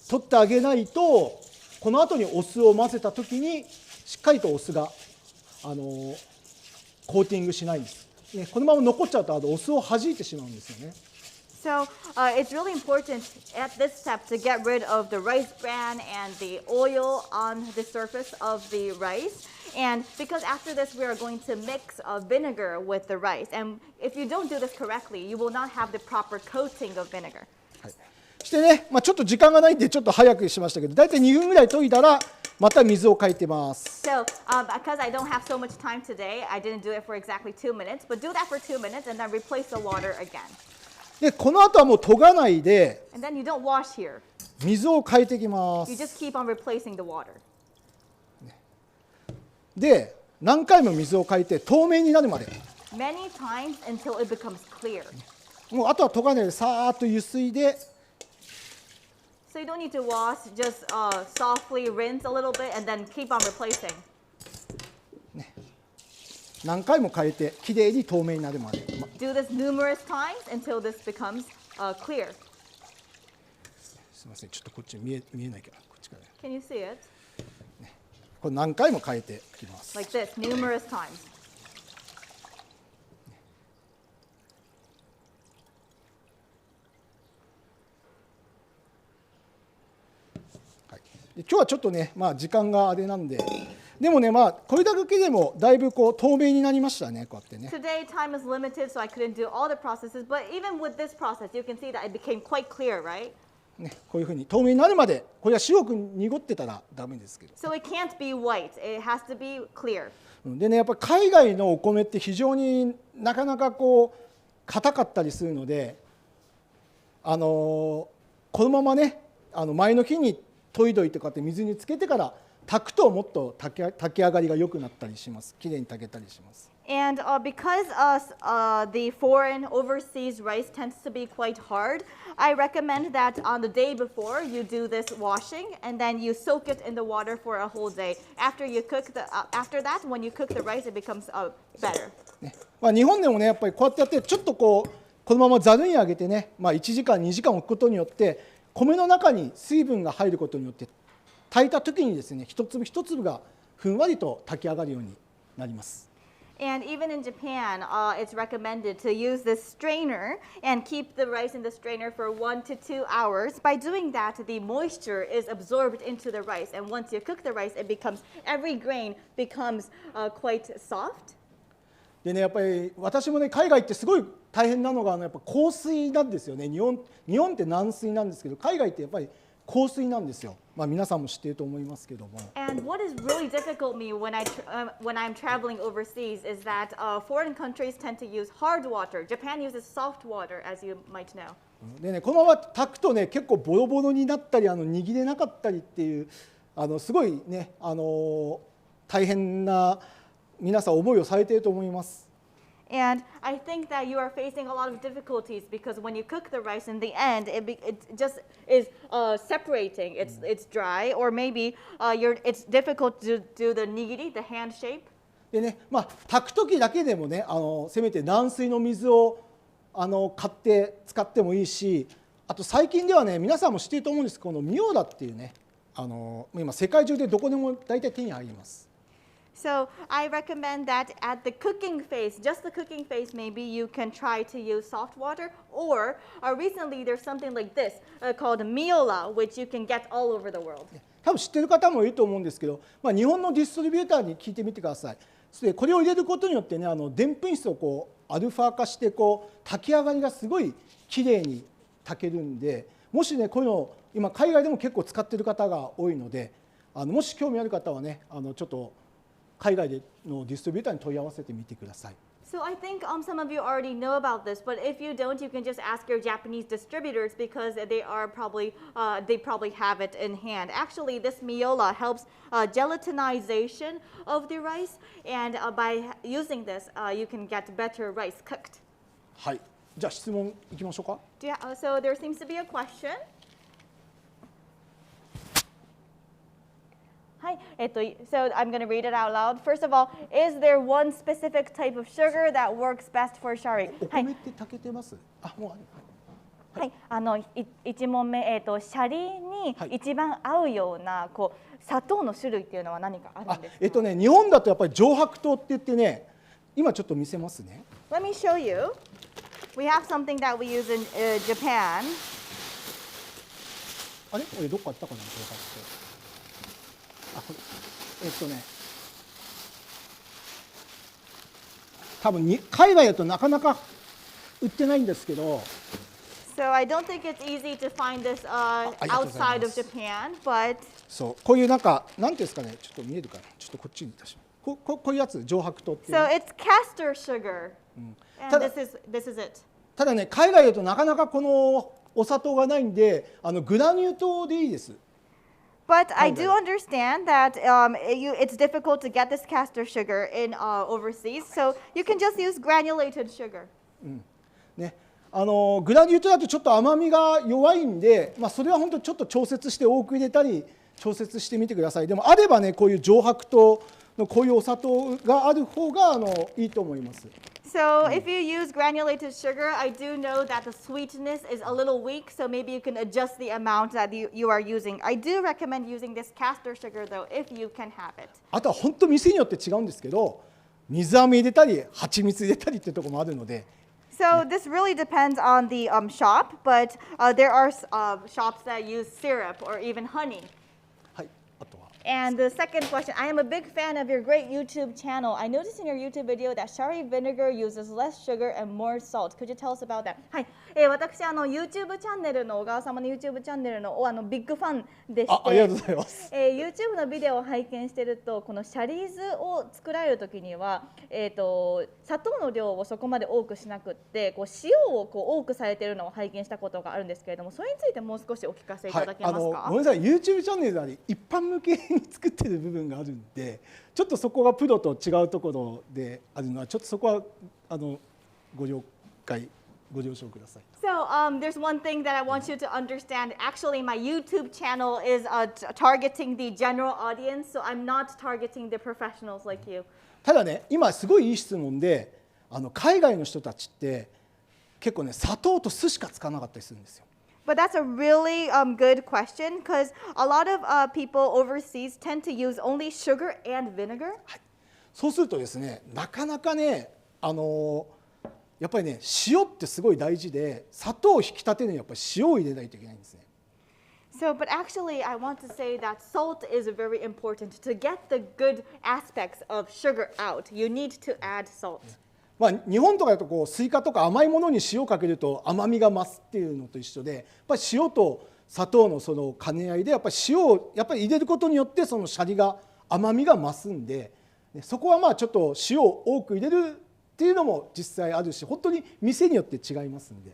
取ってあげないと、この後にお酢を混ぜた時にしっかりとお酢がコーティングしないんです、ね、このまま残っちゃうとお酢を弾いてしまうんですよね。So it's really important at this step to get rid of the rice bran and the oil on the surface of the rice. And because after this we are going to mix vinegar with the rice. And if you don't do this correctly, you will not have the proper coating of vinegar. はい、してね、ちょっと時間がないんでちょっと早くしましたけど、だいたい2分ぐらい研いだらまた水を変えてます。So because I don't have so much time today, I didn't do it for exactly 2 minutes, but do that for 2 minutes and then replace the water again. でこの後はもう研がないで And then you don't wash here. 水を変えていきま You す。 just keep on replacing the water. で何回も水を変えて透明になるまで、 Many times until it becomes clear. もうあとは研がないでさーっとゆすいで、 So you don't need to wash, just softly rinse a little bit and then keep on replacing. 何回も変えてきれいに透明になるまで。Do this numerous times until this becomes clear. すみません、ちょっとこっち見えないから、こっちから。 Can you see it? これ何回も変えていきます。 Like this, numerous times. はい、で今日はちょっとね、時間があれなんで、でもね、これだけでもだいぶこう透明になりましたね、こうやってね。 Today time is limited, so I couldn't do all the processes. But even with this process, you can see that it became quite clear, right? ね、こういうふうに透明になるまで、これは白く濁ってたらダメですけど。 So it can't be white. It has to be clear. でね、やっぱり海外のお米って非常になかなかこう硬かったりするので、このままね、前の日に研いどいてこうやって水につけてから炊くともっと炊き上がりが良くなったりします。きれいに炊けたりします。 And because the foreign overseas rice tends to be quite hard, I recommend that on the day before you do this washing and then you soak it in the water for a whole day. After that, when you cook the rice, it becomes better. ね、日本でもね、やっぱりこうやってやってちょっとこのままざるにあげてね、1時間2時間置くことによって米の中に水分が入ることによって炊いた時にですね、一粒一粒がふんわりと炊き上がるようになります。And even in Japan, it's recommended to use this strainer and keep the rice in the strainer for 1 to 2 hours. By doing that, the moisture is absorbed into the rice. And once you cook the rice, every grain becomes quite soft. でね、やっぱり私もね、海外ってすごい大変なのがやっぱ硬水なんですよね。日本って軟水なんですけど、海外ってやっぱり硬水なんですよ。まあ皆さんも知っていると思いますけども。And what is really difficult me when I'm traveling overseas is that foreign countries tend to use hard water. Japan uses soft water, as you might know. でね、このまま炊くとね、結構ボロボロになったり握れなかったりっていうすごいね大変な皆さん思いをされていると思います。And I think that you are facing a lot of difficulties because when you cook the rice in the end, it just is separating. It's dry, or maybe it's difficult to do the nigiri, the hand shape. でね、まあ炊く時だけでもね、せめて軟水の水を買って使ってもいいし、あと最近ではね、皆さんも知っていると思うんですけど、このミオラっていうね、今世界中でどこでも大体手に入ります。So I recommend that at the cooking phase, just the cooking phase, maybe you can try to use soft water. Or recently there's something like this called miola, which you can get all over the world. 多分知ってる方もいると思うんですけど、まあ、日本のディストリビューターに聞いてみてください。でこれを入れることによってね、でんぷん質をアルファ化して炊き上がりがすごいきれいに炊けるんで、もしねこういうの今海外でも結構使ってる方が多いので、もし興味ある方はねちょっと海外でのディストリビューターに問い合わせてみてください。So I think some of you already know about this, but if you don't, you can just ask your Japanese distributors because they probably have it in hand. Actually, this miola helps gelatinization of the rice, and by using this, you can get better rice cooked. はい、じゃあ質問いきましょうか。So there seems to be a question. Hi, so I'm going to read it out loud. First of all, is there one specific type of sugar that works best for Shari? お米って炊けてます？あ、もうはい、1問目、シャリに一番合うような砂糖の種類っていうのは何かあるんですか？日本だとやっぱり上白糖って言ってね、今ちょっと見せますね。Let me show you. We have something that we use in Japan. あれ？これどっかあったかな？上白糖。これ多分海外だとなかなか売ってないんですけど。So I don't think it's easy to find this outside of Japan, but そうこういうなんていうんですかね、ちょっと見えるかな、ちょっとこっちに出します。こういうやつ上白糖っていう。So it's castor sugar, and this is it. ただね、海外だとなかなかこのお砂糖がないんで、グラニュー糖でいいです。But I do understand that it's difficult to get this castor sugar in overseas, so you can just use granulated sugar. ね、グラニュー糖だとちょっと甘みが弱いんで、まあ、それは本当ちょっと調節して多く入れたり調節してみてください。でもあればね、こういう上白糖のこういうお砂糖がある方がいいと思います。So if you use granulated sugar, I do know that the sweetness is a little weak, so maybe you can adjust the amount that you are using. I do recommend using this castor sugar though, if you can have it. あとは本当店によって違うんですけど、水飴入れたり蜂蜜入れたりっていうところもあるので。So this really depends on the shop, but there are shops that use syrup or even honey. はい、あとは。And the second question, I am a big fan of your great YouTube channel. I noticed in your YouTube video that Shari vinegar uses less sugar and more salt. Could you tell us about that? はい、私YouTube チャンネルの小川様の YouTube チャンネルのビッグファンでして、ありがとうございます。YouTube のビデオを拝見していると、このシャリーズを作られるときには、砂糖の量をそこまで多くしなくって、塩を多くされているのを拝見したことがあるんですけれども、それについてもう少しお聞かせいただけますか？はい、ごめんなさい、YouTube チャンネルであり一般向けに作ってる部分があるんで、ちょっとそこがプロと違うところであるのは、ちょっとそこはご了承ください。So there's one thing that I want you to understand. Actually, my YouTube channel is targeting the general audience, so I'm not targeting the professionals like you. ただね、今すごいいい質問で、海外の人たちって結構ね、砂糖と酢しか使わなかったりするんですよ。But that's a really good question because a lot of people overseas tend to use only sugar and vinegar. そうするとですね、なかなかね、やっぱりね、塩ってすごい大事で、砂糖を引き立てるにはやっぱり塩を入れないといけないんですね。So, but actually, I want to say that salt is very important. To get the good aspects of sugar out, you need to add salt. まあ、日本とかだとこうスイカとか甘いものに塩をかけると甘みが増すっていうのと一緒で、やっぱり塩と砂糖のその兼ね合いで、やっぱり塩をやっぱり入れることによってそのシャリが甘みが増すんで、そこはまあちょっと塩を多く入れるっていうのも実際あるし、本当に店によって違いますんで。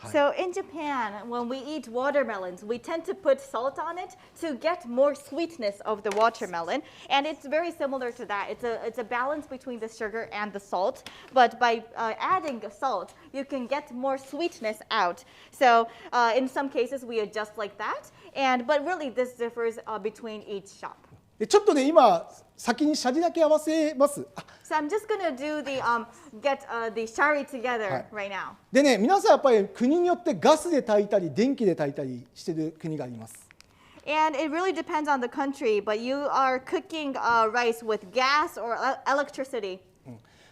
So in Japan, when we eat watermelons, we tend to put salt on it to get more sweetness of the watermelon. And it's very similar to that. It's a balance between the sugar and the salt. But by adding salt, you can get more sweetness out. So in some cases, we adjust like that. But really, this differs between each shop. でちょっとね、今先にシャリだけ合わせます。So I'm just gonna do the get the Shari together right now. でね、皆さんやっぱり国によってガスで炊いたり電気で炊いたりしてる国があります。And it really depends on the country, but you are cooking rice with gas or electricity.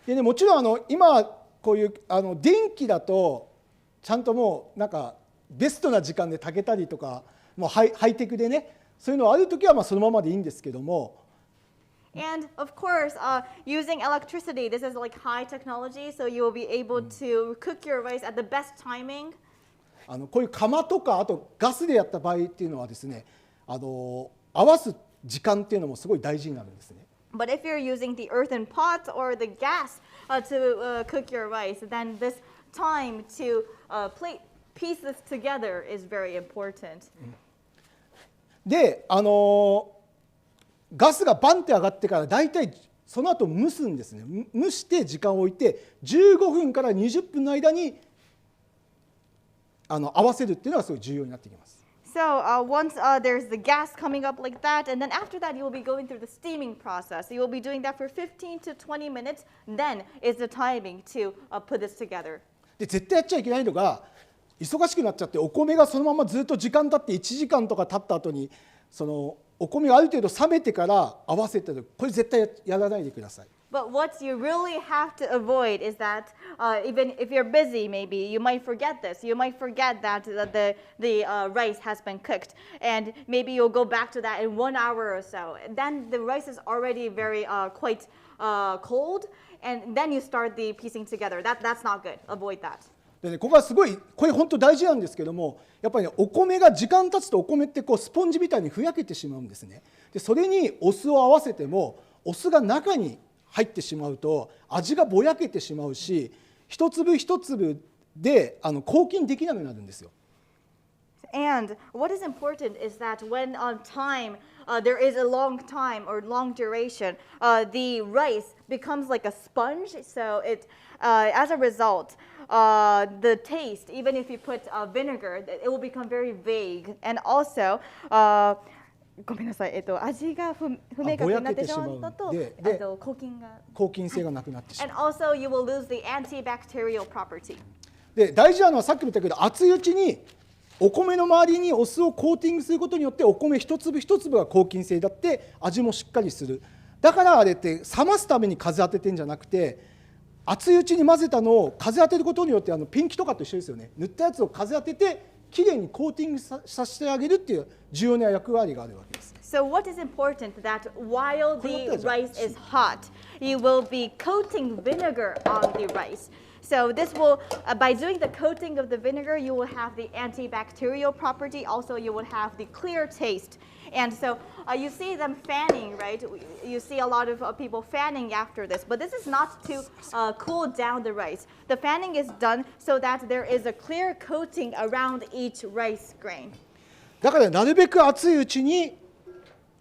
でね、もちろん今こういう電気だとちゃんともうなんかベストな時間で炊けたりとか、もうハイテクでね、そういうのあるときはまあそのままでいいんですけども。And of course, using electricity, this is like high technology, so you will be able to cook your rice at the best timing. こういう釜とかあとガスでやった場合っていうのはですね、合わす時間っていうのもすごい大事になるんですね。But if you're using the earthen pot or the gas to cook your rice, then this time to piece this together is very important. で、ガスがバンって上がってからだいたいその後蒸すんですね。蒸して時間を置いて15分から20分の間に合わせるっていうのがすごい重要になってきます。So once there's the gas coming up like that, and then after that you will be going through the steaming process. You will be doing that for 15 to 20 minutes. Then is the timing to put this together. で絶対やっちゃいけないのが、忙しくなっちゃってお米がそのままずっと時間経って1時間とか経った後にそのお米がある程度冷めてから合わせてる、これ絶対やらないでください。But what you really have to avoid is that even if you're busy, maybe you might forget this. You might forget that the rice has been cooked, and maybe you'll go back to that in 1 hour or so. Then the rice is already very quite cold, and then you start the piecing together. That's not good. Avoid that. でね、ここはすごいこれ本当大事なんですけども、やっぱりね、お米が時間経つとお米ってこうスポンジみたいにふやけてしまうんですね。でそれにお酢を合わせてもお酢が中に入ってしまうと味がぼやけてしまうし、一粒一粒で抗菌できなくなるんですよ。And what is important is that when on time there is a long time or long duration, the rice becomes like a sponge. So as a result, the taste, even if you put vinegar, it will become very vague. And also, ごめんなさい、味が不明確になってしまうのと、抗菌性がなくなってしまう。And also, you will lose the antibacterial property. で大事なのはさっきも言ったけど、熱いうちにお米の周りにお酢をコーティングすることによってお米一粒一粒が抗菌性だって味もしっかりする。だからあれって冷ますために風当ててんじゃなくて、熱いうちに混ぜたのを風当てることによってペンキとかと一緒ですよね。塗ったやつを風当ててきれいにコーティングさせてあげるっていう重要な役割があるわけです。So what is important that while the rice is hot, you will be coating vinegar on the rice. So this will, by doing the coating of the vinegar, you will have the antibacterial property. Also, you will have the clear taste. And so you see them fanning, right? You see a lot of people fanning after this. But this is not to cool down the rice. The fanning is done so that there is a clear coating around each rice grain. だからなるべく熱いうちに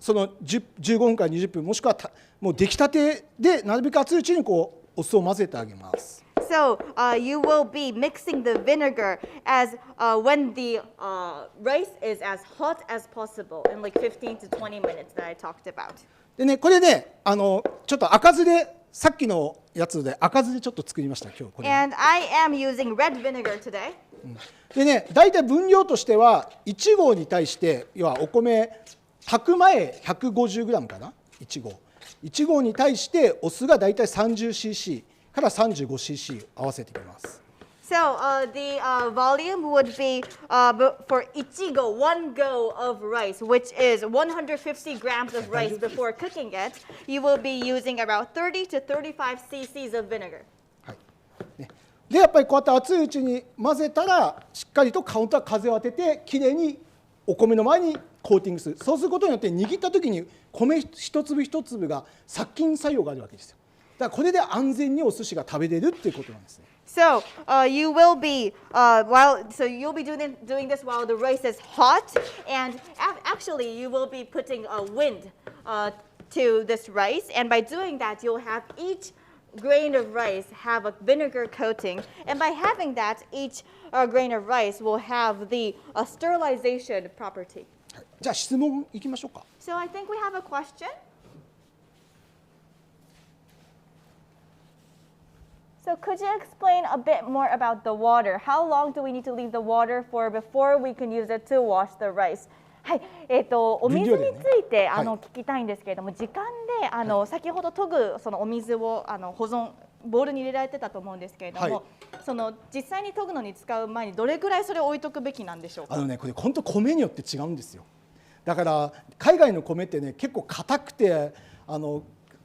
その15分から20分もしくはもう出来たてでなるべく熱いうちにこうお酢を混ぜてあげます。So you will be mixing the vinegar as when the rice is as hot as possible in like 15 to 20 minutes that I talked about. でね、これね、ちょっと赤酢でさっきのやつで赤酢でちょっと作りました今日これ。And I am using red vinegar today. でね、大体分量としては1合に対して要はお米炊く前 150g かな、1合に対してお酢が大体 30cc から 35cc 合わせていきます。So the volume would be for ichigo, 1 go of rice, which is 150 grams of rice before cooking it. You will be using about 30 to 35 cc's of vinegar. はいね、でやっぱりこうやって熱いうちに混ぜたらしっかりとカウンター風を当ててきれいにお米の前にコーティングする。そうすることによって握った時に米一粒一粒が殺菌作用があるわけですよ。だからこれで安全にお寿司が食べれるっていうことなんですね。So you will be you'll be doing this while the rice is hot, and actually you will be putting a wind to this rice, and by doing that you'll have each grain of rice have a vinegar coating, and by having that each grain of rice will have the sterilization property. じゃあ質問いきましょうか。So I think we have a question. So could you explain a bit more about the water? How long do we need to leave the water for before we can use it to wash the rice? はい、お水について聞きたいんですけれども、時間で先ほど研ぐそのお水をボウルに入れられてたと思うんですけれども、その実際に研ぐのに使う前にどれぐらいそれを置いとくべきなんでしょうか。これ本当米によって違うんですよ。だから海外の米ってね結構硬くて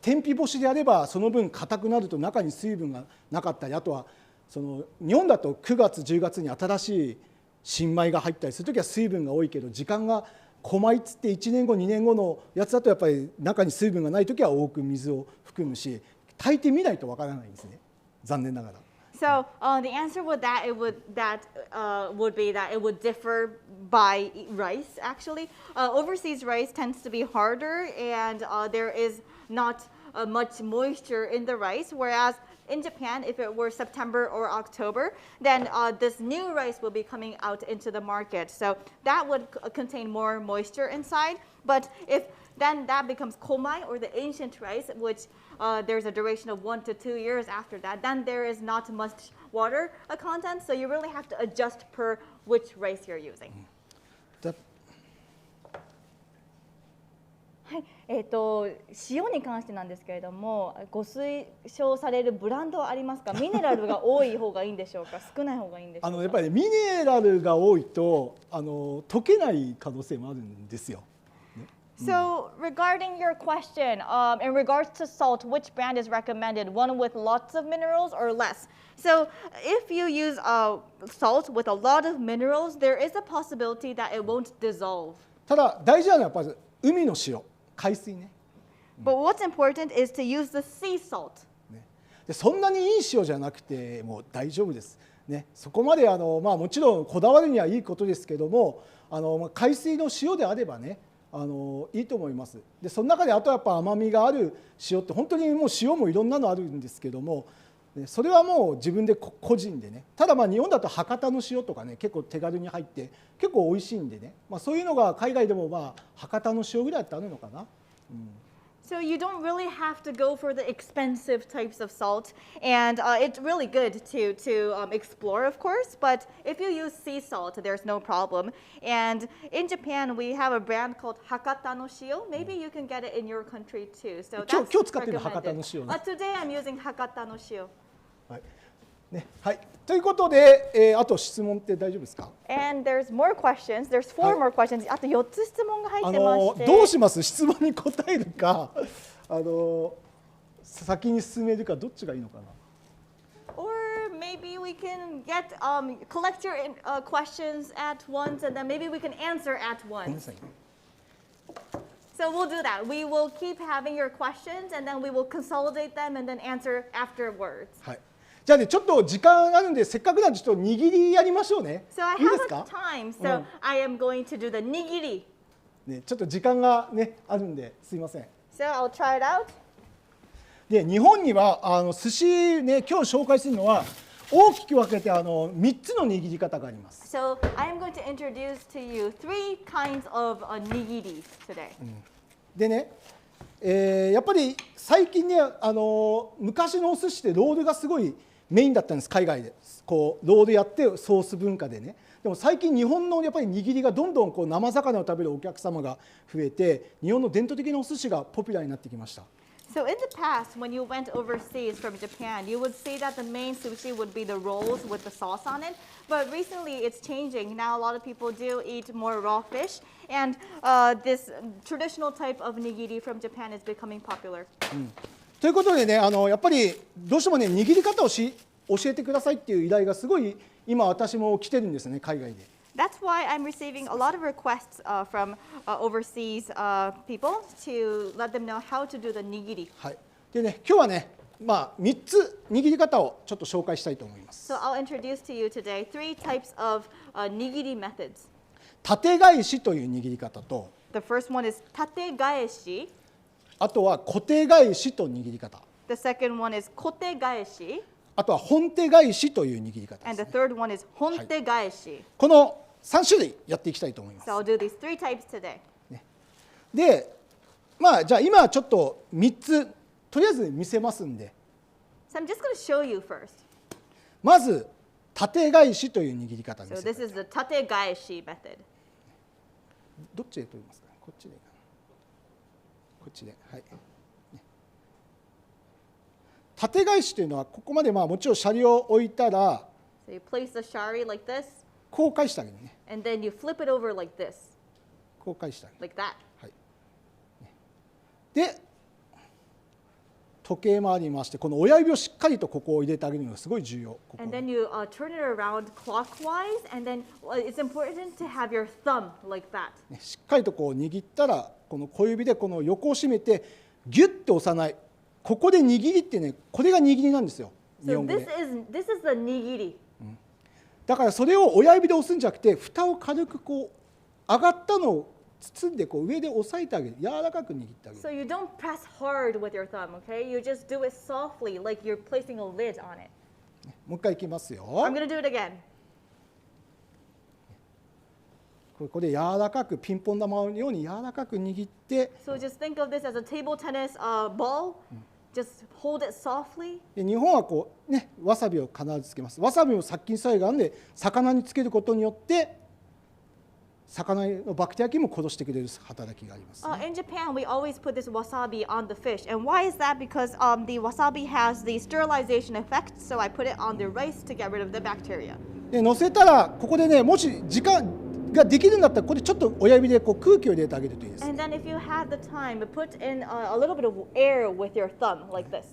天日干しであればその分硬くなると中に水分がなかったり、あとはその日本だと9月10月に新しい新米が入ったりするときは水分が多いけど、時間が小米っつって1年後2年後のやつだとやっぱり中に水分がないときは多く水を含むし、炊いてみないとわからないんですね、残念ながら。So the answer would be that it would differ by rice. Actually, overseas rice tends to be harder, and there is not much moisture in the rice. Whereas in Japan, if it were September or October, then this new rice will be coming out into the market. So that would contain more moisture inside. But if then that becomes komai, or the ancient rice, which there's a duration of 1 to 2 years after that, then there is not much water content, so you really have to adjust per which rice you're using. はい、塩に関してなんですけれども、ご推奨されるブランドはありますか？ミネラルが多い方がいいんでしょうか？少ない方がいいんでしょうか？やっぱりミネラルが多いと溶けない可能性もあるんですよ。So regarding your question, in regards to salt, which brand is recommended? One with lots of minerals or less? So if you use salt with a lot of minerals, there is a possibility that it won't dissolve. ただ大事なのはやっぱり海の塩、海水ね。But what's important is to use the sea salt. でそんなにいい塩じゃなくてもう大丈夫です。ね、そこまでもちろんこだわるにはいいことですけども、海水の塩であればね。いいと思います。でその中であとやっぱ甘みがある塩って本当にもう塩もいろんなのあるんですけども、それはもう自分で個人でね、ただ日本だと博多の塩とかね結構手軽に入って結構美味しいんでね、そういうのが海外でも博多の塩ぐらいってあるのかな。So you don't really have to go for the expensive types of salt, and it's really good to explore, of course. But if you use sea salt, there's no problem. And in Japan, we have a brand called Hakata no Shio. Maybe you can get it in your country too. So that's 今日使ってるの博多の塩ね。Today I'm using Hakata no Shio. はいね、はい。ということで、あと質問って大丈夫ですか？ And there's more questions. There's 4 more questions. あと4つ質問が入ってまして。どうします？質問に答えるか、先に進めるかどっちがいいのかな。Or maybe we can collect your questions at once, and then maybe we can answer at once. So we'll do that. We will keep having your questions, and then we will consolidate them and then answer afterwards. はい。じゃあね、ちょっと時間あるんでせっかくなんでちょっと握りやりましょうね。So I いいですか？ have time, so I am going to do the nigiri. ね、ちょっと時間がねあるんですいません。So I'll try it out. で、日本には寿司ね今日紹介するのは大きく分けて3つの握り方があります。So I am going to introduce to you 3 kinds of nigiri today. でね、やっぱり最近ね昔のお寿司ってロールがすごいメインだったんです、海外でこうロールやってソース文化でね。でも最近日本のやっぱり握りがどんどんこう生魚を食べるお客様が増えて、日本の伝統的なお寿司がポピュラーになってきました。So in the past, when you went overseas from Japan, you would see that the main sushi would be the rolls with the sauce on it. But recently, it's changing. Now, a lot of people do eat more raw fish, and this traditional type of nigiri from Japan is becoming popular. ということでね、やっぱりどうしてもね、握り方を教えてくださいっていう依頼がすごい今私も来てるんですね、海外で。That's why I'm receiving a lot of requests from overseas people to let them know how to do the nigiri. はい。でね、今日はね、3つ握り方をちょっと紹介したいと思います。So I'll introduce to you today 3 types of nigiri methods. 縦返しという握り方と、The first one is tate gaeshi. あとは固定返しと握り方。The second one is kote gaeshi. あとは本手返しという握り方で And す the ね。 third one is honte gaeshi. この3種類やっていきたいと思います。 So I'll do these 3 types today. で、じゃあ今ちょっと3つとりあえず見せますんで、 So I'm just going to show you first. まず縦返しという握り方で So す。 this is the tate gaeshi method. どっちで取りますか？こっちでいいかな。こっちで、はい。縦返しというのはここまでもちろんシャリを置いたら So you place the shari like this, こう返してあげるね。 and then you flip it over like this, こう返してあげる。 like that. はい。で、時計回りに回してこの親指をしっかりとここを入れてあげるのがすごい重要。ここ And then you turn it around clockwise, and then it's important to have your thumb like that. ね、しっかりとこう握ったらこの小指でこの横を締めてギュッて押さない。ここで握りってね、これが握りなんですよ。日 So 本語 this で。 is the nigiri. だからそれを親指で押すんじゃなくて、蓋を軽くこう上がったのを包んでこう上で押さえてあげる。柔らかく握ってあげ So る。 you don't press hard with your thumb, okay? You just do it softly, like you're placing a lid on it. もう一回いきますよ。 I'm going to do it again. ここで柔らかくピンポン玉のように柔らかく握って、 So just think of this as a table tennis ball. Just hold it softly. で日本はこうね、わさびを必ずつけます。わさびも殺菌作用があるので、魚につけることによって魚のバクテリア菌も殺してくれる働きがあります、ね。In Japan, we always put this wasabi on the fish. And why is that? Because the wasabi has the sterilization effect. So I put it on the rice to get rid of the bacteria. で乗せたらここでね、もし時間ができるんだったらここでちょっと親指でこう空気を入れてあげるといいです。 And then if you have the time, put in a little bit of air with your thumb like this.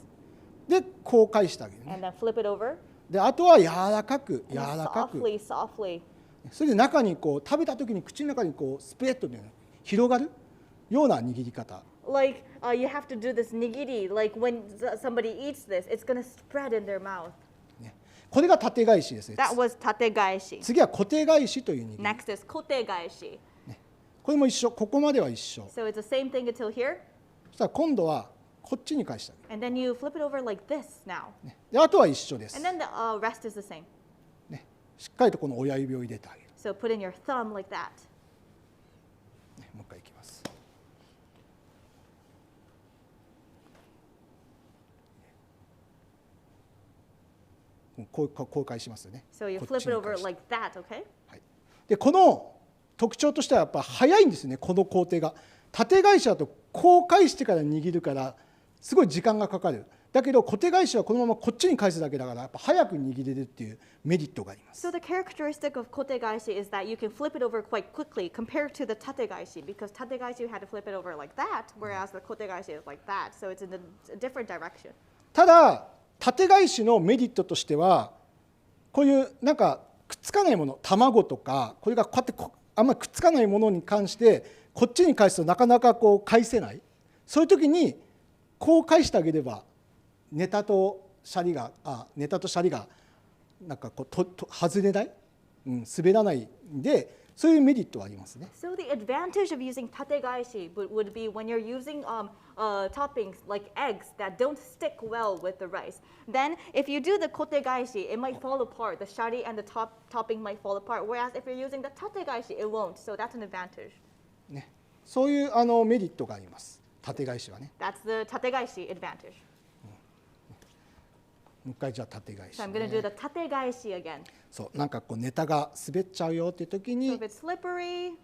でこう返してあげる、ね。 And then flip it over. であとは柔らかく柔 And らかく。 softly, softly. それで中にこう食べた時に口の中にこうスプレッドで、ね、広がるような握り方。 Like you have to do this nigiri. Like when somebody eats this, it's going to spread in their mouth. ね、これが縦返しですね。 That was tate gaeshi. 次は固定返しという握り。 Next is kote gaeshi. これも一緒。ここまでは一緒。 So it's the same thing until here. そしたら今度はこっちに返してあげ And then you flip it over like this now. る、ね。であとは一緒です、 And then the rest is the same. ね。しっかりとこの親指を入れてあげる、 So put in your thumb like that. ね。もう一回いきます。こう返しますよね。 So you こっ flip ち it に over 返して like that, okay? はい、でこの特徴としてはやっぱ早いんですね、この工程が。縦返しだとこう返してから握るからすごい時間がかかる。だけど固定返しはこのままこっちに返すだけだからやっぱ早く握れるっていうメリットがあります。 So the characteristic of kote gaeshi is that you can flip it over quite quickly compared to the tate gaeshi, because tate gaeshi you had to flip it over like that, whereas the kote gaeshi is like that. So it's in a different direction. ただ縦返しのメリットとしてはこういうなんかくっつかないもの、卵とかこれがこうやってあんまりくっつかないものに関してこっちに返すとなかなかこう返せない。そういう時にこう返してあげればネタとシャリがなんかこう外れない、滑らないんで、そういうメリットはありますね。 So the advantage of using tate gaeshi would be when you're using toppings like eggs that don't stick well with the rice. Then if you do the kote gaeshi, it might fall apart. The shari and the topping might fall apart. Whereas if you're using the tate gaeshi, it won't. So that's an advantage. ね、そういうメリットがあります。縦返しはね。 That's the tate gaeshi advantage. もう一回じゃあ縦返し、So ね。 I'm going to do the 縦返し again. そう、なんかこうネタが滑っちゃうよっていう時 So に if it's slippery,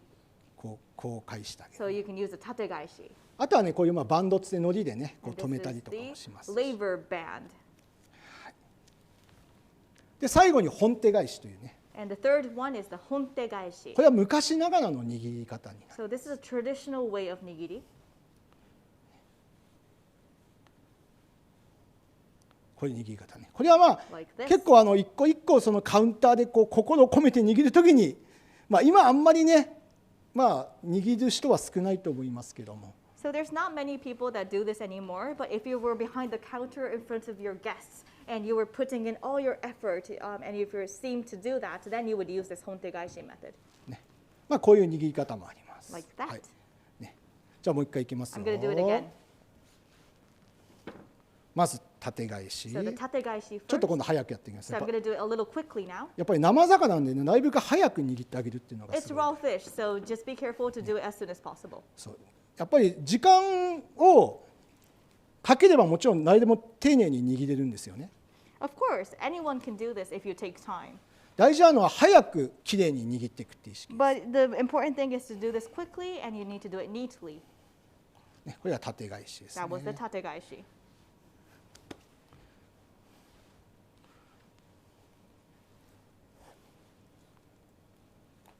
こう返してあげる。 so you can use the 縦返し. あとはね、こういうバンドつって糊でね、こう And 止め this たり is とか the もしますし。 labor band. で最後に本手返しというね、 And the third one is the 本手返し. これは昔ながらの握り方になる。 So this is a traditional way of nigiri. こういう握り方ね。これはLike this. 結構一個一個そのカウンターでこう心を込めて握るときに、今あんまりね、握る人は少ないと思いますけども。 So there's not many people that do this anymore, but if you were behind the counter in front of your guests and you were putting in all your effort, and if you seemed to do that, then you would use this 本手返し method. ね、こういう握り方もあります。 Like that. はいね、じゃあもう一回いきますよ。 I'm going to do it again. まず縦返し。 So the 縦返しちょっ first. と今度早くやっていきます。 So I'm going to do it a little quickly now. やっぱり生魚なんでね、なるべく早く握ってあげるっていうのが It's すごい。 raw fish, so just be careful to do it as soon as possible. そうやっぱり時間をかければもちろん誰でも丁寧に握れるんですよね。 Of course, anyone can do this if you take time. 大事なのは早くきれいに握っていくっていう意識、 But the important thing is to do this quickly, and you need to do it neatly. ね、これは縦返しですね That。was the 縦返し.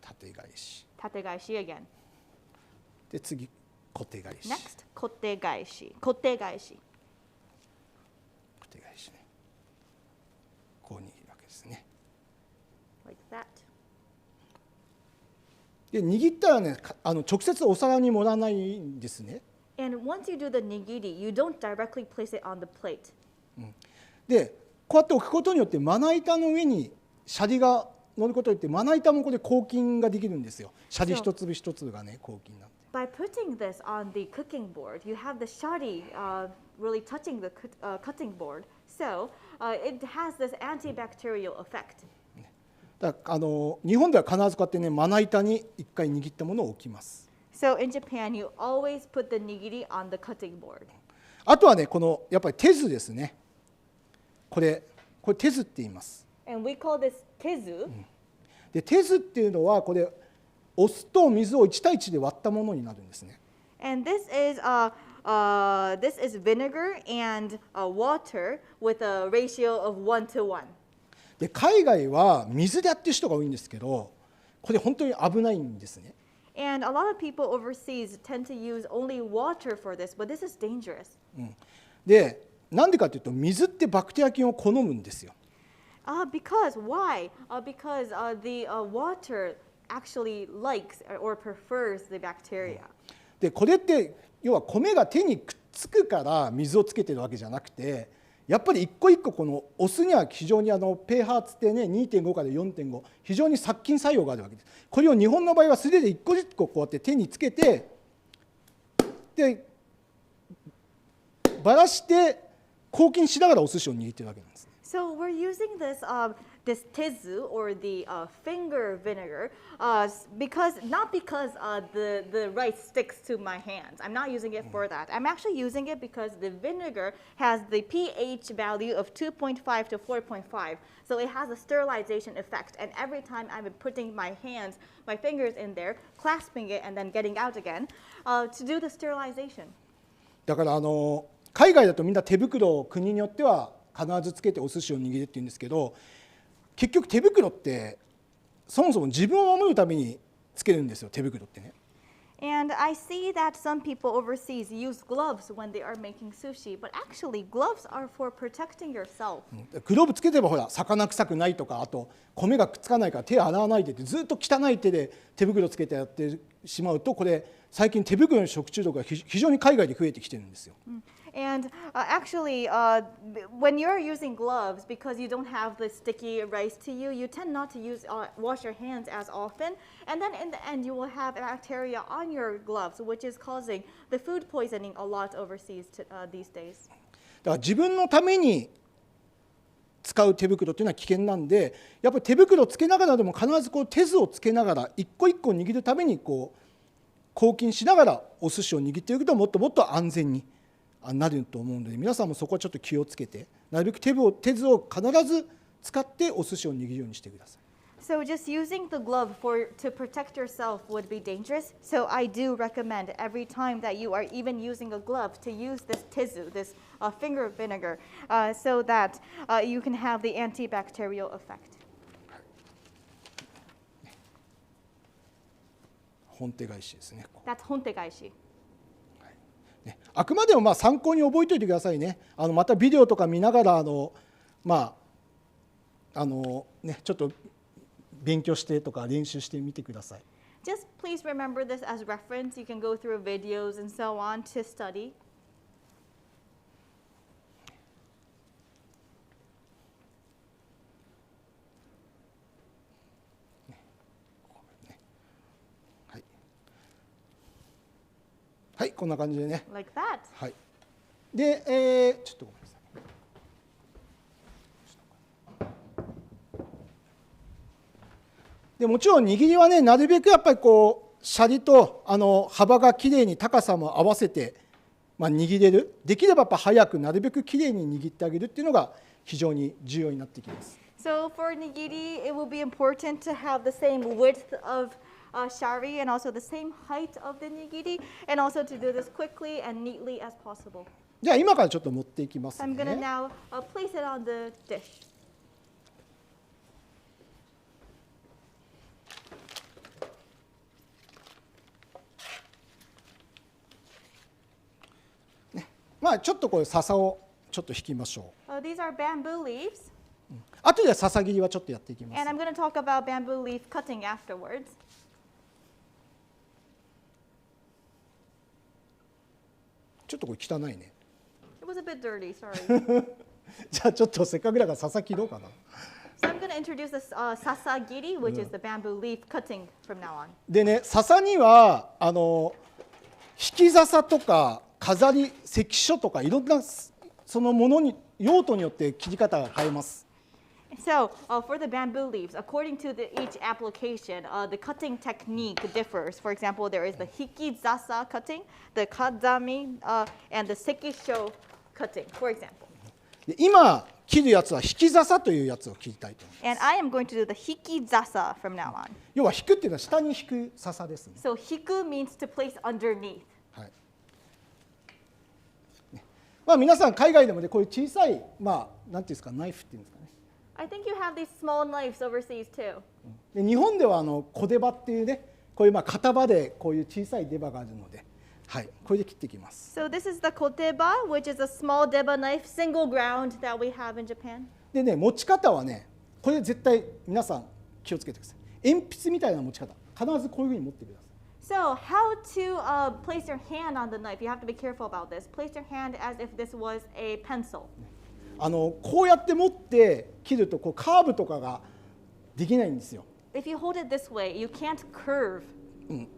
縦返し。縦返し again. で次小手返し。 Next, 小手返し. 小手返し. 小手返しね。こう握るわけですね。 Like that. で握ったらね、直接お皿に盛らないんですね。 And once you do the nigiri, you don't directly place it on the plate. でこうやって置くことによってまな板の上にシャリが乗ることによってまな板もこれ抗菌ができるんですよ。シャリ一粒一粒がね抗菌なんで。 By putting this on the cooking board, you have the shari really touching the cutting board. So it has this antibacterial effect. だから日本では必ずこうやってねまな板に一回握ったものを置きます。 So in Japan, you always put the nigiri on the cutting board. あとはねこのやっぱり手酢ですね。これ手酢って言います。 And we call this tezu. で手酢っていうのはこれお酢と水を1対1で割ったものになるんですね。 And this is vinegar and water with a ratio of 1 to 1. で海外は水でやってる人が多いんですけど、これ本当に危ないんですね。 And a lot of people overseas tend to use only water for this, but this is dangerous. でなんでかというと水ってバクテリア菌を好むんですよ。Why? Because the water actually likes or prefers the bacteria. でこれって要は米が手にくっつくから水をつけてるわけじゃなくて、やっぱり一個一個このお酢には非常にpHつってね 2.5 から 4.5 非常に殺菌作用があるわけです。これを日本の場合は素手で一個一個こうやって手につけてでばらして抗菌しながらお寿司を握ってるわけなんです。 So we're using this tezu or the finger vinegar not because the rice sticks to my hands. I'm not using it for that. I'm actually using it because the vinegar has the pH value of 2.5 to 4.5. So it has a sterilization effect. And every time I'm putting my fingers in there, clasping it and then getting out again to do the sterilization. だから海外だとみんな手袋を国によっては必ずつけてお寿司を握るって言うんですけど、結局手袋ってそもそも自分を守るためにつけるんですよ、手袋ってね。 And I see that some people overseas use gloves when they are making sushi, but actually gloves are for protecting yourself. グローブつけてればほら魚臭くないとか、あと米がくっつかないから手洗わないでってずっと汚い手で手袋つけてやってしまうと、これ最近手袋の食中毒が非常に海外で増えてきてるんですよ。 And actually, when you're using gloves, because you don't have the sticky rice to you, you tend not to wash your hands as often. And then in the end, you will have bacteria on your gloves, which is causing the food poisoning a lot overseas these days. だから自分のために使う手袋というのは危険なんで、やっぱり手袋をつけながらでも必ずこう手酢をつけながら一個一個握るためにこう抗菌しながらお寿司を握っていくともっともっと安全になると思うので、皆さんもそこはちょっと気をつけて、なるべく手酢を必ず使ってお寿司を握るようにしてください。So just using the glove to protect yourself would be dangerous. So I do recommend every time that you are even using a glove to use this tizu, this finger vinegar, so that you can have the antibacterial effect. 本手返しですね。That's hontegaishi. あくまでも参考に覚えておいてくださいね。またビデオとか見ながらちょっと勉強してとか練習してみてください。Just please remember this as reference. You can go through videos and so on to study. はい、こんな感じでね。Like that. はい。で、ちょっとごめんなさい。でもちろん握りはね、なるべくやっぱりこうシャリと幅がきれいに高さも合わせて、握れる。できればやっぱ早くなるべくきれいに握ってあげるっていうのが非常に重要になってきます。So for nigiri, it will be important to have the same width of shari and also the same height of the nigiri, and also to do this quickly and neatly as possible. じゃあ今からちょっと持っていきますね。I'm gonna now place it on the dish. ちょっとこれ笹をちょっと引きましょう。These are bamboo leaves. 後で笹切りはちょっとやっていきます。 And I'm going to talk about bamboo leaf cutting afterwards. ちょっとこれ汚いね。It was a bit dirty, sorry. じゃあちょっとせっかくだから笹切ろうかな。So I'm going to introduce this sasagiri, which is the bamboo leaf cutting from now on. でね、笹には引き笹とか飾り、関所とかいろんなそのものに用途によって切り方が変えます。So for the bamboo leaves, according to each application, the cutting technique differs. For example, there is the hikizasa cutting, the kazami, and the sekisho cutting, for example. で今切るやつは引き笹というやつを切りたいと思います。 And I am going to do the hikizasa from now on. 要は引くっていうのは下に引く笹ですね。 So hiku means to place underneath. はい。皆さん海外でもねこういう小さいなんていうんですかナイフっていうんですかね。I think you have these small knives overseas too. で日本では小出刃っていうねこういう片刃でこういう小さい出刃があるので、はい、これで切っていきます。 So this is the koteba, which is a small deba knife, single ground that we have in Japan. でね持ち方はねこれ絶対皆さん気をつけてください。鉛筆みたいな持ち方必ずこういうふうに持ってください。 So how to place your hand on the knife? You have to be careful about this. Place your hand as if this was a pencil. こうやって持って切るとこうカーブとかができないんですよ。 If you hold it this way, you can't curve.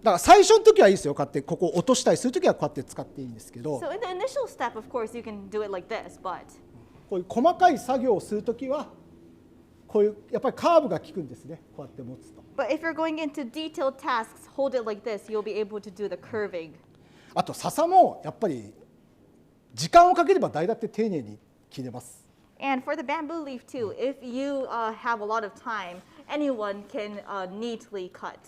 だから最初の時はいいですよ。こうやってここ落としたりする時はこうやって使っていいんですけど、 So in the initial step, of course, you can do it like this, but こういう細かい作業をする時はこういうやっぱりカーブが効くんですね。こうやって持つと。 but if you're going into detailed tasks, hold it like this. You'll be able to do the curving. あと笹もやっぱり時間をかければ誰だって丁寧に切れます。 And for the bamboo leaf too, if you have a lot of time, anyone can neatly cut.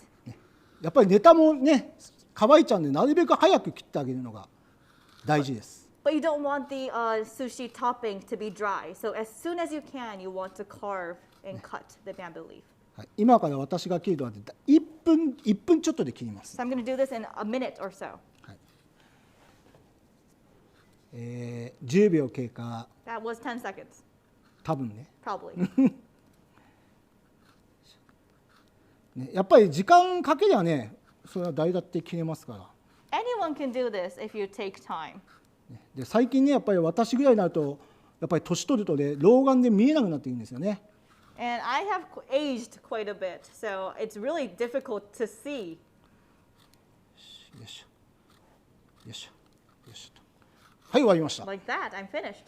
やっぱりネタもね乾いちゃうんでなるべく早く切ってあげるのが大事です。 But you don't want the sushi topping to be dry. So as soon as you can, you want to carve and cut the bamboo leaf. はい、今から私が切るのは1分ちょっとで切ります。 So I'm going to do this in a minute or so. 10秒経過。 That was 10 seconds, 多分ね。 probably. ねやっぱり時間かけりゃね、それは誰だって切れますから。 Anyone can do this if you take time. で最近ねやっぱり私ぐらいになるとやっぱり年取るとね老眼で見えなくなっているんですよね。 And I have aged quite a bit, so it's really difficult to see. よいしょよいしょよいしょと。はい終わりました。 Like that, I'm finished.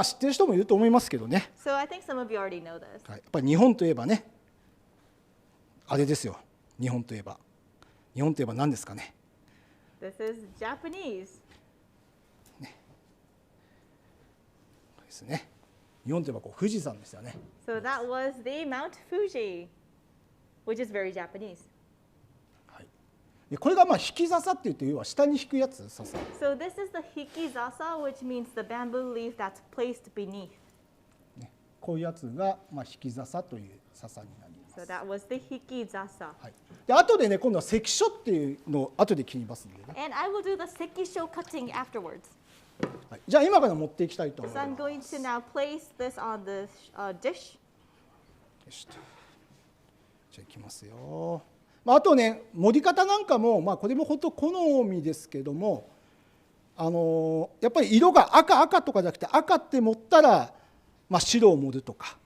知ってる人もいると思いますけどね。 So I think some of you already know this. はい、やっぱり日本といえばねあれですよ。日本といえば何ですかね。 This is Japanese. ですね。日本といえば富士山ですよね。So that was the Mount Fuji, which is very Japanese. でこれが引き笹って言って要は下に引くやつ笹。So this is the hikizasa, which means the bamboo leaf that's placed beneath. ね、こういうやつが引き笹という笹になります。So that was the hikizasa. はい。で後でね今度は関所っていうのを後で切りますんでね。And I will do the sekisho cutting afterwards. はい、じゃあ今から持っていきたいと思い So ます。 I'm going to now place this on the dish. よしとじゃあいきますよ。あとね盛り方なんかもこれも本当好みですけども、やっぱり色が赤とかじゃなくて赤って盛ったら白を盛るとか。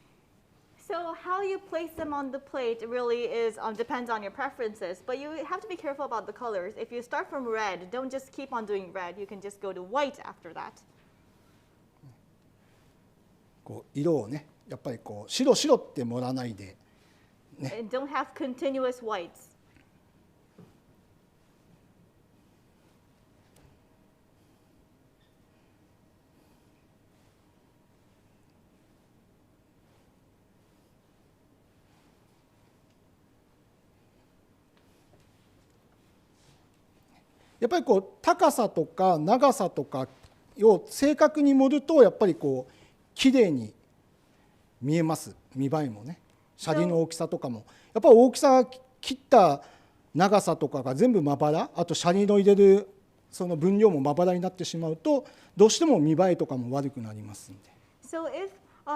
So how you place them on the plate really is depends on your preferences, but you have to be careful about the colors. If you start from red, don't just keep on doing red. You can just go to white after that. こう色をねやっぱりこう白って盛らないで。And don't have continuous whites. やっぱりこう高さとか長さとかを正確に盛るとやっぱりこう綺麗に見えます。見栄えもね。シャリの大きさとかもやっぱり大きさ切った長さとかが全部まばら、あとシャリの入れるその分量もまばらになってしまうとどうしても見栄えとかも悪くなりますんで。So if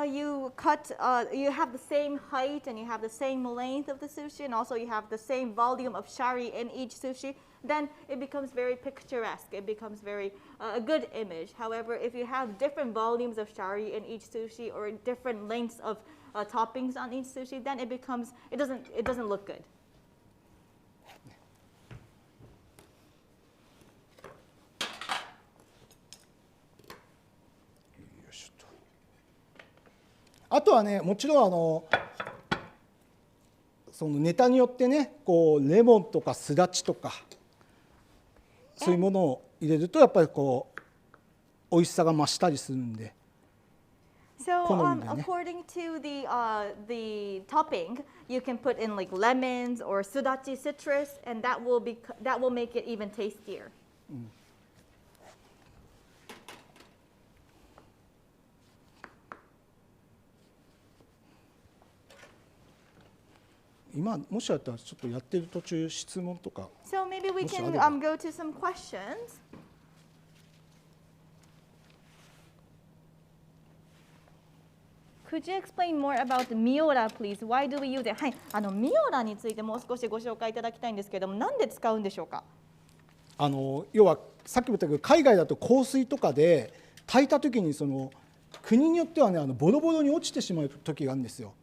you cut, you have the same height and you have the same length of the sushi, and also you have the same volume of shari in each sushi, then it becomes very picturesque. It becomes very a good image. However, if you have different volumes of shari in each sushi or different lengths of toppings on each sushi, then it doesn't look good. あとはねもちろんそのネタによってねこうレモンとかスダチとかそういうものを入れるとやっぱりこう美味しさが増したりするんで。So according to the topping, you can put in like lemons or sudachi citrus, and that will make it even tastier. 今もしあったらちょっとやってる途中質問とか。 So maybe we can go to some questions. Could you explain more about the miura, please? Why do we use it? はい、ミオラについてもう少しご紹介いただきたいんですけれども、なんで使うんでしょうか？要はさっきも言ったけど海外だと香水とかで炊いた時にその国によってはねボロボロに落ちてしまう時があるんですよ。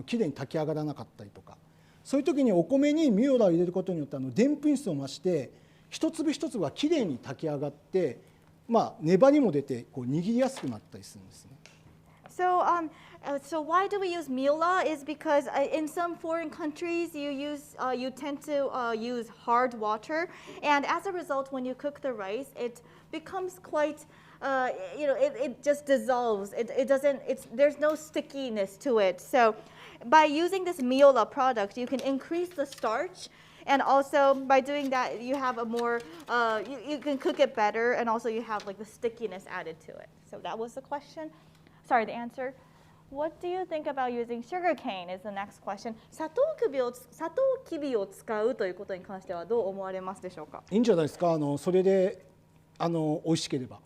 きれいに炊き上がらなかったりとか、そういう時にお米にミオラを入れることによってでんぷん質を増して一粒一粒がきれいに炊き上がって、粘りも出てこう握りやすくなったりするんですね。So why do we use mila is because in some foreign countries you tend to use hard water, and as a result when you cook the rice it becomes quite it just dissolves. There's no stickiness to it. So by using this miola product you can increase the starch, and also by doing that you have a more you can cook it better, and also you have like the stickiness added to it. So that was the question. Sorry, the answer. What do you think about using sugar cane is the next question. サトウキビを使うということに関してはどう思われますでしょうか？いいんじゃないですか。それで美味しければ。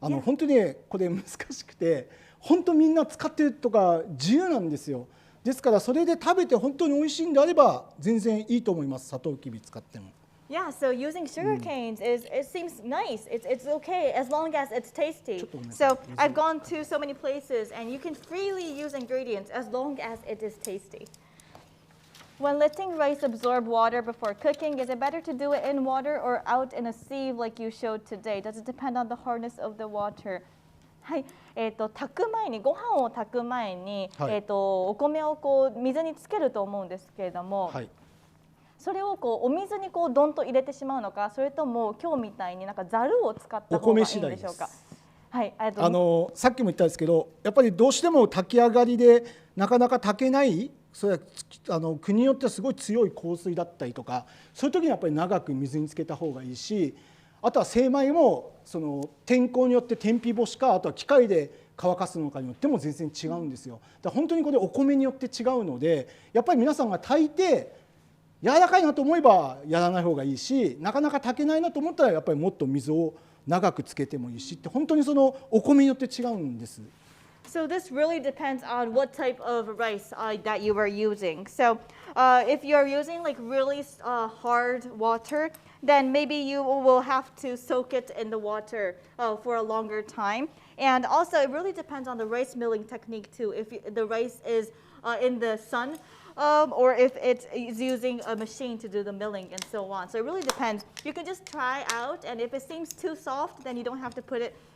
本当にねこれ難しくて本当みんな使ってるとか自由なんですよ。ですからそれで食べて本当に美味しいんであれば全然いいと思います。サトウキビ使っても。Yeah, so using sugar canes it seems nice. It's okay as long as it's tasty. So I've gone to so many places and you can freely use ingredients as long as it is tasty. When letting rice absorb water before cooking, is it better to do it in water or out in a sieve like you showed today? Does it depend on the hardness of the water? はい、炊く前にご飯を炊く前に、お米をこう水につけると思うんですけれども、それをこうお水にこうドンと入れてしまうのか、それとも今日みたいになんかざるを使った方がいいんでしょうか？はい、ありがとうございます。さっきも言ったんですけど、やっぱりどうしても炊き上がりでなかなか炊けない、それは国によってはすごい強い硬水だったりとか、そういう時にやっぱり長く水につけた方がいいし、あとは精米もその天候によって天日干しか、あとは機械で乾かすのかによっても全然違うんですよ。だから本当にこれお米によって違うので、やっぱり皆さんが炊いて柔らかいなと思えばやらない方がいいし、なかなか炊けないなと思ったらやっぱりもっと水を長くつけてもいいしって、本当にそのお米によって違うんです。So this really depends on what type of rice that you are using. So if you're using like really hard water, then maybe you will have to soak it in the water for a longer time. And also it really depends on the rice milling technique too. If the rice is in the sun, or if it is using a machine to do the milling and so on. So it really depends. You can just try out, and if it seems too soft, then you don't have to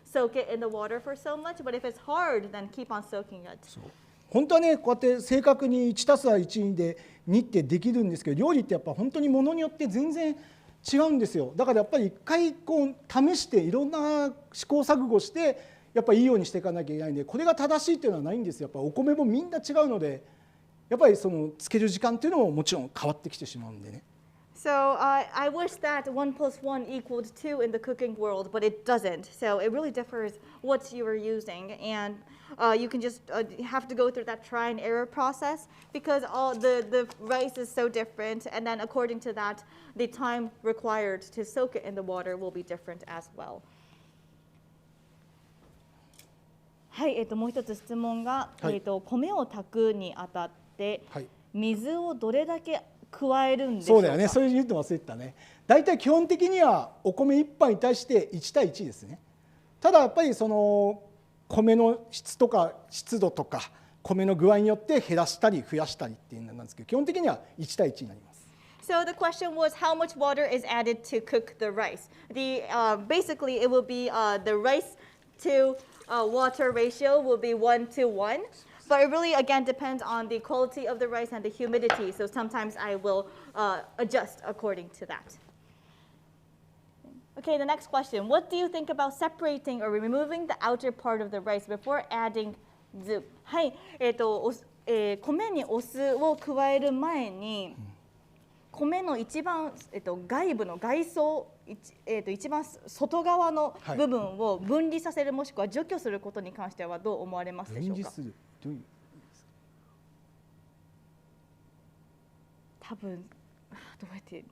soak it in the water for so much. But if it's hard, then keep on soaking it. 本当はね、こうやって正確に1たすは1で2ってできるんですけど、料理ってやっぱ本当にものによって全然違うんですよ。だからやっぱり一回こう試していろんな試行錯誤してやっぱりいいようにしていかなきゃいけないんで、これが正しいっていうのはないんですよ。やっぱお米もみんな違うので、やっぱりそのつける時間っていうのももちろん変わってきてしまうんでね。So I wish that 1 + 1 equaled 2 in the cooking world, but it doesn't. So it really differs what you are using, and you can just have to go through that try and error process because all the rice is so different, and then according to that, the time required to soak it in the water will be different as well. はい、もう一つ質問が、はい、米を炊くにあたって、はい、水をどれだけ加えるんでしょうか。そうだよね、それ言うの忘れてたね。だいたい基本的にはお米1杯に対して1対1ですね。ただやっぱりその米の質とか湿度とか米の具合によって減らしたり増やしたりっていうのなんですけど、基本的には1対1になります。So the question was how much water is added to cook the rice. Basically it will be the rice to water ratio will be 1 to 1. But it really, again, depends on the quality of the rice and the humidity. So sometimes I will adjust according to that. Okay, the next question. What do you think about separating or removing the outer part of the rice before adding soup? はい、米にお酢を加える前に、米の一番、外部の外層、一番外側の部分を分離させるもしくは除去することに関してはどう思われますでしょうか。どういう多分どうやって。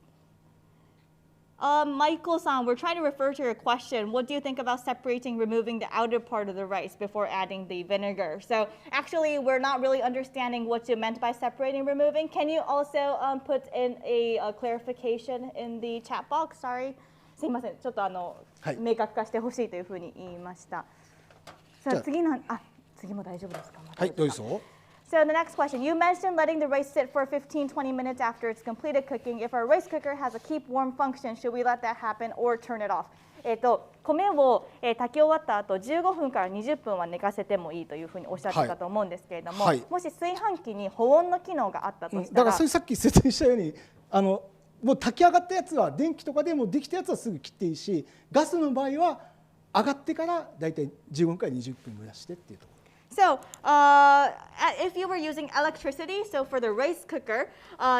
Michael-san, we're trying to refer to your question. What do you think about separating, removing the outer part of the rice before adding the vinegar? So actually, we're not really understanding what you meant by separating, removing. Can you also put in a clarification in the chat box? Sorry. すいません。ちょっと明確化してほしいというふうに言いました。さあ次も大丈夫ですか？はい、どうぞ。So the next question, you mentioned letting the rice sit for 15-20 minutes after it's completed cooking. If our rice cooker has a keep warm function, should we let that happen or turn it off? 米を炊き終わった後15分から20分は寝かせてもいいというふうにおっしゃってたと思うんですけれども、もし炊飯器に保温の機能があったとしたら、だからそれさっき説明したようにもう炊き上がったやつは電気とかでもできたやつはすぐ切っていいし、ガスの場合は上がってからだいたい15分から20分蒸らしてっていうところ。So if you were using electricity, so for the rice cooker,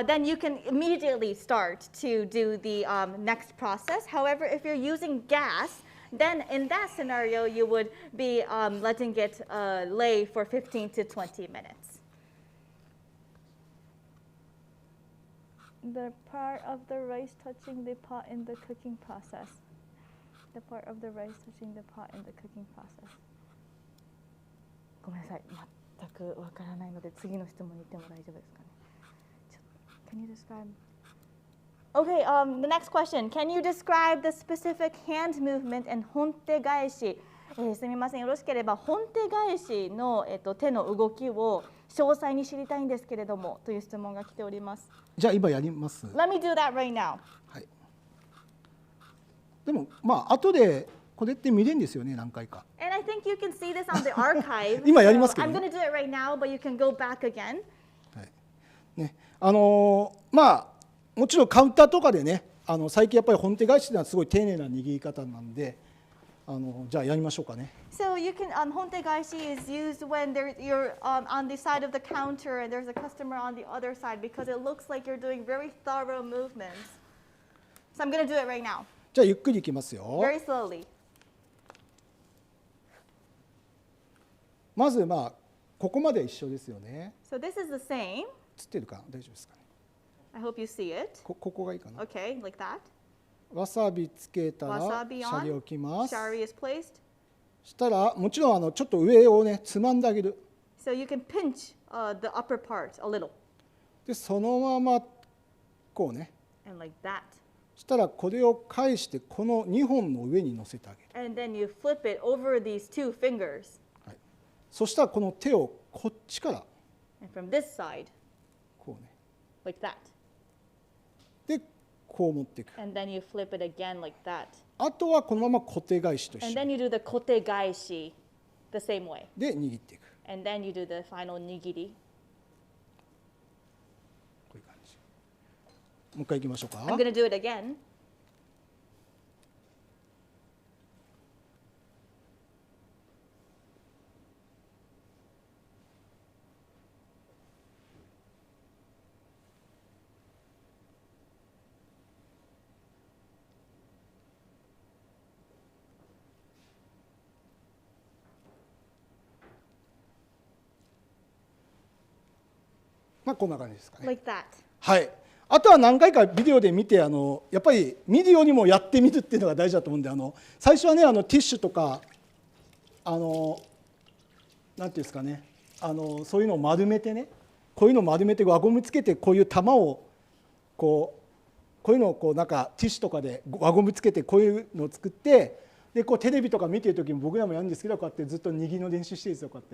then you can immediately start to do the next process. However, if you're using gas, then in that scenario, you would be letting it lay for 15 to 20 minutes. The part of the rice touching the pot in the cooking process. The part of the rice touching the pot in the cooking process. ごめんなさい、全くわからないので次の質問に行っても大丈夫ですかね。Can you describe? Okay, the next question. Can you describe the specific hand movement and 本手返し？すみません、よろしければ本手返しの、手の動きを詳細に知りたいんですけれどもという質問が来ております。じゃあ今やります。Let me do that right now. はい。でも後でこれって見れるんですよね、何回か。And I think you can see this on the archive. 今やりますけど、ね。I'm going to do it right now, but you can go back again. はい。ね、もちろんカウンターとかでね、最近やっぱり本手返しというのはすごい丁寧な握り方なんで、じゃあやりましょうかね。 So you can hontegaishi is used when you're on the side of the counter and there's a customer on the other side because it looks like you're doing very thorough movements. So I'm going to do it right now, じゃあゆっくりいきますよ。 very slowly. まずここまで一緒ですよね。 So this is the same. つってるかな、大丈夫ですかね。 I hope you see it. ここがいいかな。 Okay, like that. わさびつけたらシ Wasabi ャリ on. 置きます。 Shari is placed. したらもちろんちょっと上をねつまんであげる。 So you can pinch the upper part a little. でそのままこうね。 And like that. したらこれを返してこの2本の上に乗せてあげる。 And then you flip it over these two fingers. はい、そしたらこの手をこっちから And from this side, こうね。 like that. でこう持っていく。 And then you flip it again like that. あとはこのまま固定返しと一 And 緒 then you do the kotegaishi the same way. で握っていく。 And then you do the final nigiri. こういう感じ。もう一回いきましょうか。 I'm going to do it again. こんな感じですかね。 Like that. はい。あとは何回かビデオで見てやっぱり見るようにもやってみるっていうのが大事だと思うんで最初はねティッシュとかなんていうんですかねそういうのを丸めてねこういうのを丸めて輪ゴムつけてこういう玉をこういうのをなんかティッシュとかで輪ゴムつけてこういうのを作ってでテレビとか見てる時も僕らもやるんですけどこうやってずっと握りの練習してるんですよこう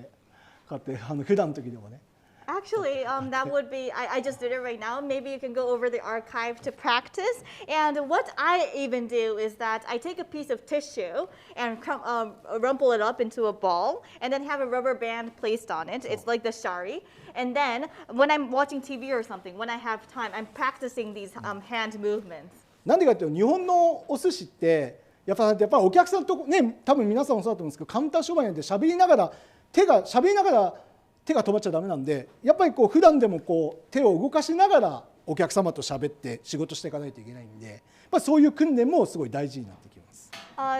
やって普段の時でもね。 Actually, that would be, I just did it right now. Maybe you can go over the archive to practice. And what I even do is that I take a piece of tissue and rumple it up into a ball and then have a rubber band placed on it. It's like the Shari. And then when I'm watching TV or something, when I have time, I'm practicing these hand movements. なんでかっていうと日本のお寿司ってやっぱお客さんとね多分皆さんもそうだと思うんですけどカウンター商売なんで喋りながら手が止まっちゃダメなんでやっぱり普段でも手を動かしながらお客様と喋って仕事していかないといけないんでやっぱりそういう訓練もすごい大事になってきます。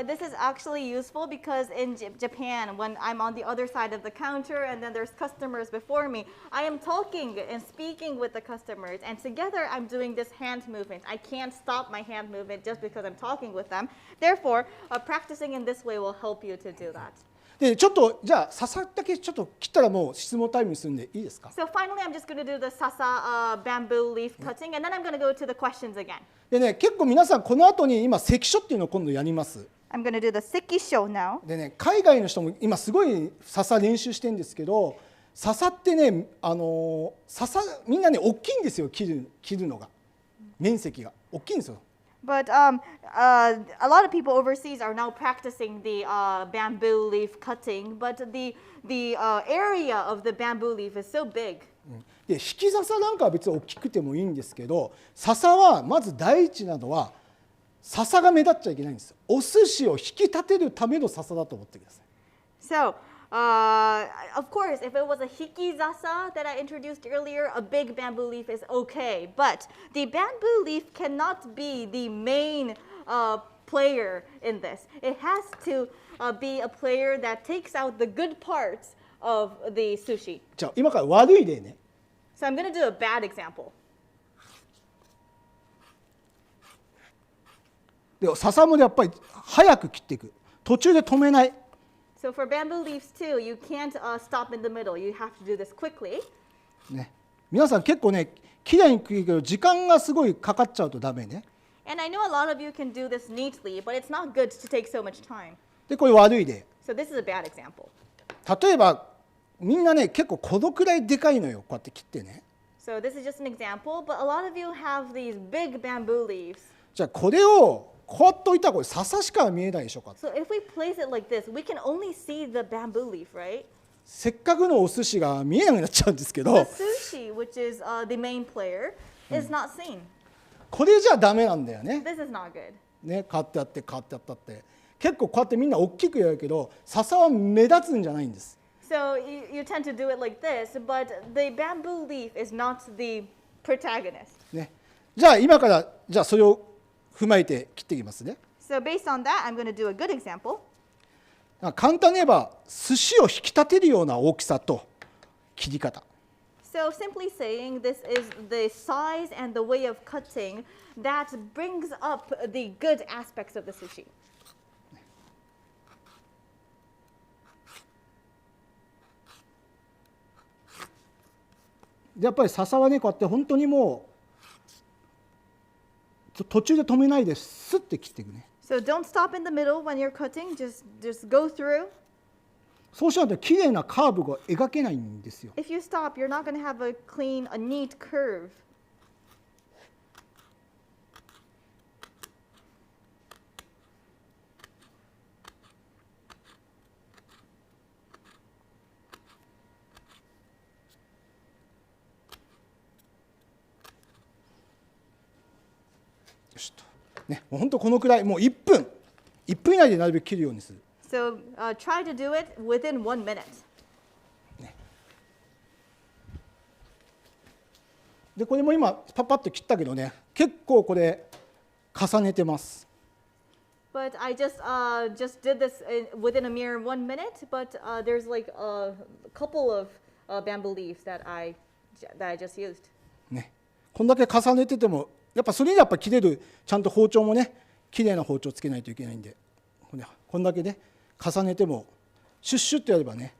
This is actually useful because in Japan, when I'm on the other side of the counter and then there's customers before me, I am talking and speaking with the customers, and together I'm doing this hand movement. I can't stop my hand movement just because I'm talking with them. Therefore, practicing in this way will help you to do that. でちょっとじゃあ笹だけちょっと切ったらもう質問タイムにするんでいいですか。 So finally, I'm just going to do the sasa bamboo leaf cutting, and then I'm going to go to the questions again. でね結構皆さんこの後に今関所っていうのを今度やります。 I'm going to do the sekisho now. でね海外の人も今すごい笹練習してるんですけど笹ってね笹みんなね大きいんですよ切るのが面積が大きいんですよ。 But a lot of people overseas are now practicing the bamboo leaf cutting, but the area of the bamboo leaf is so big. で引き笹なんかは別に大きくてもいいんですけど笹はまず第一なのは笹が目立っちゃいけないんですよ。お寿司を引き立てるための笹だと思ってください。 So, of course, if it was a hikizasa that I introduced earlier, a big bamboo leaf is okay. But the bamboo leaf cannot be the main player in this. It has to be a player that takes out the good parts of the sushi. じゃあ今から悪い例ね。 So I'm going to do a bad example. で笹もやっぱり早く切っていく。途中で止めない。 So for bamboo leaves too, you can't stop in the middle. You have to do this quickly. ね、皆さん結構ねきれいに切るけど時間がすごいかかっちゃうとダメね。 And I know a lot of you can do this neatly, but it's not good to take so much time. でこれ悪い例。 So this is a bad example. 例えばみんなね結構このくらいでかいのよこうやって切ってね。 So this is just an example, but a lot of you have these big bamboo leaves. じゃあこれをこうやっておいたらこれ笹しか見えないでしょか。 So if we place it like this, we can only see the bamboo leaf, right? せっかくのお寿司が見えなくなっちゃうんですけ The ど sushi, which is the main player, is not seen. これじゃダメなんだよね。 This is not good. ね買ってあって買ってあったって結構こうやってみんな大きくやるけど、笹は目立つんじゃないんです。So you tend to do it like this, but the bamboo leaf is not the protagonist. ね、じゃあ今からそれを踏まえて切っていきますね。So based on that, I'm going to do a good example. 簡単に言えば寿司を引き立てるような大きさと切り方。So simply saying, this is the size and the way of cutting that brings up the good aspects of the sushi. やっぱり笹はね、こうやって本当にもう途中で止めないでスッて切っていくね。So don't stop in the middle when you're cutting, just go through. そうしないと綺麗なカーブが描けないんですよ。If you stop, you're not going to have a neat curve. よしとね、もう本当このくらい、もう1分以内でなるべく切るようにする。So try to do it within 1 minute. でこれも今パッと切ったけどね、結構これ重ねてます。But I just did this within a mere 1 minute. But there's like a couple of bamboo leaves that I just used. ね、こんだけ重ねててもやっぱそれにやっぱ切れるちゃんと包丁もね、綺麗な包丁つけないといけないんで、こんだけね重ねてもシュッシュッとやればね、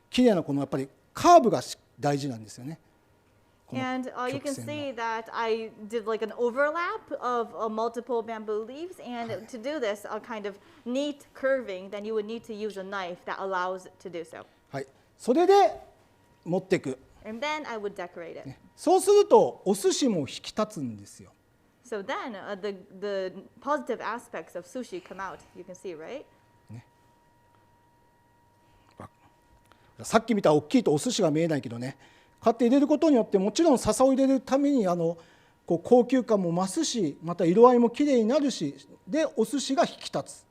綺麗なこのやっぱりカーブが大事なんですよね。And you can see that I did like an overlap of multiple bamboo leaves. And to do this, a kind of neat curving, then you would need to use a knife that allows to do so. はい、それで持っていく。And then I would decorate it. そうするとお寿司も引き立つんですよ。So then the positive aspects of sushi come out. You can see, right? さっき見た大きいとお寿司が見えないけどね、こうやって入れることによってもちろん笹を入れるためにこう高級感も増すし、また色合いもきれいになるし、でお寿司が引き立つ、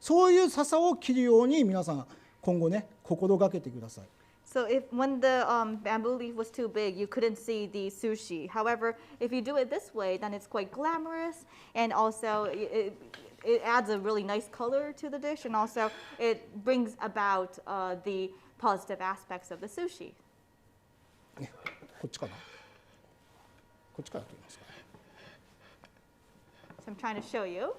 そういう笹を切るように皆さん今後ね心がけてください。So when the bamboo leaf was too big, you couldn't see the sushi. However, if you do it this way, then it's quite glamorous, and also it adds a really nice color to the dish, and also it brings about the positive aspects of the sushi. ね、こっちかな。こっちから取りますか。So I'm trying to show you.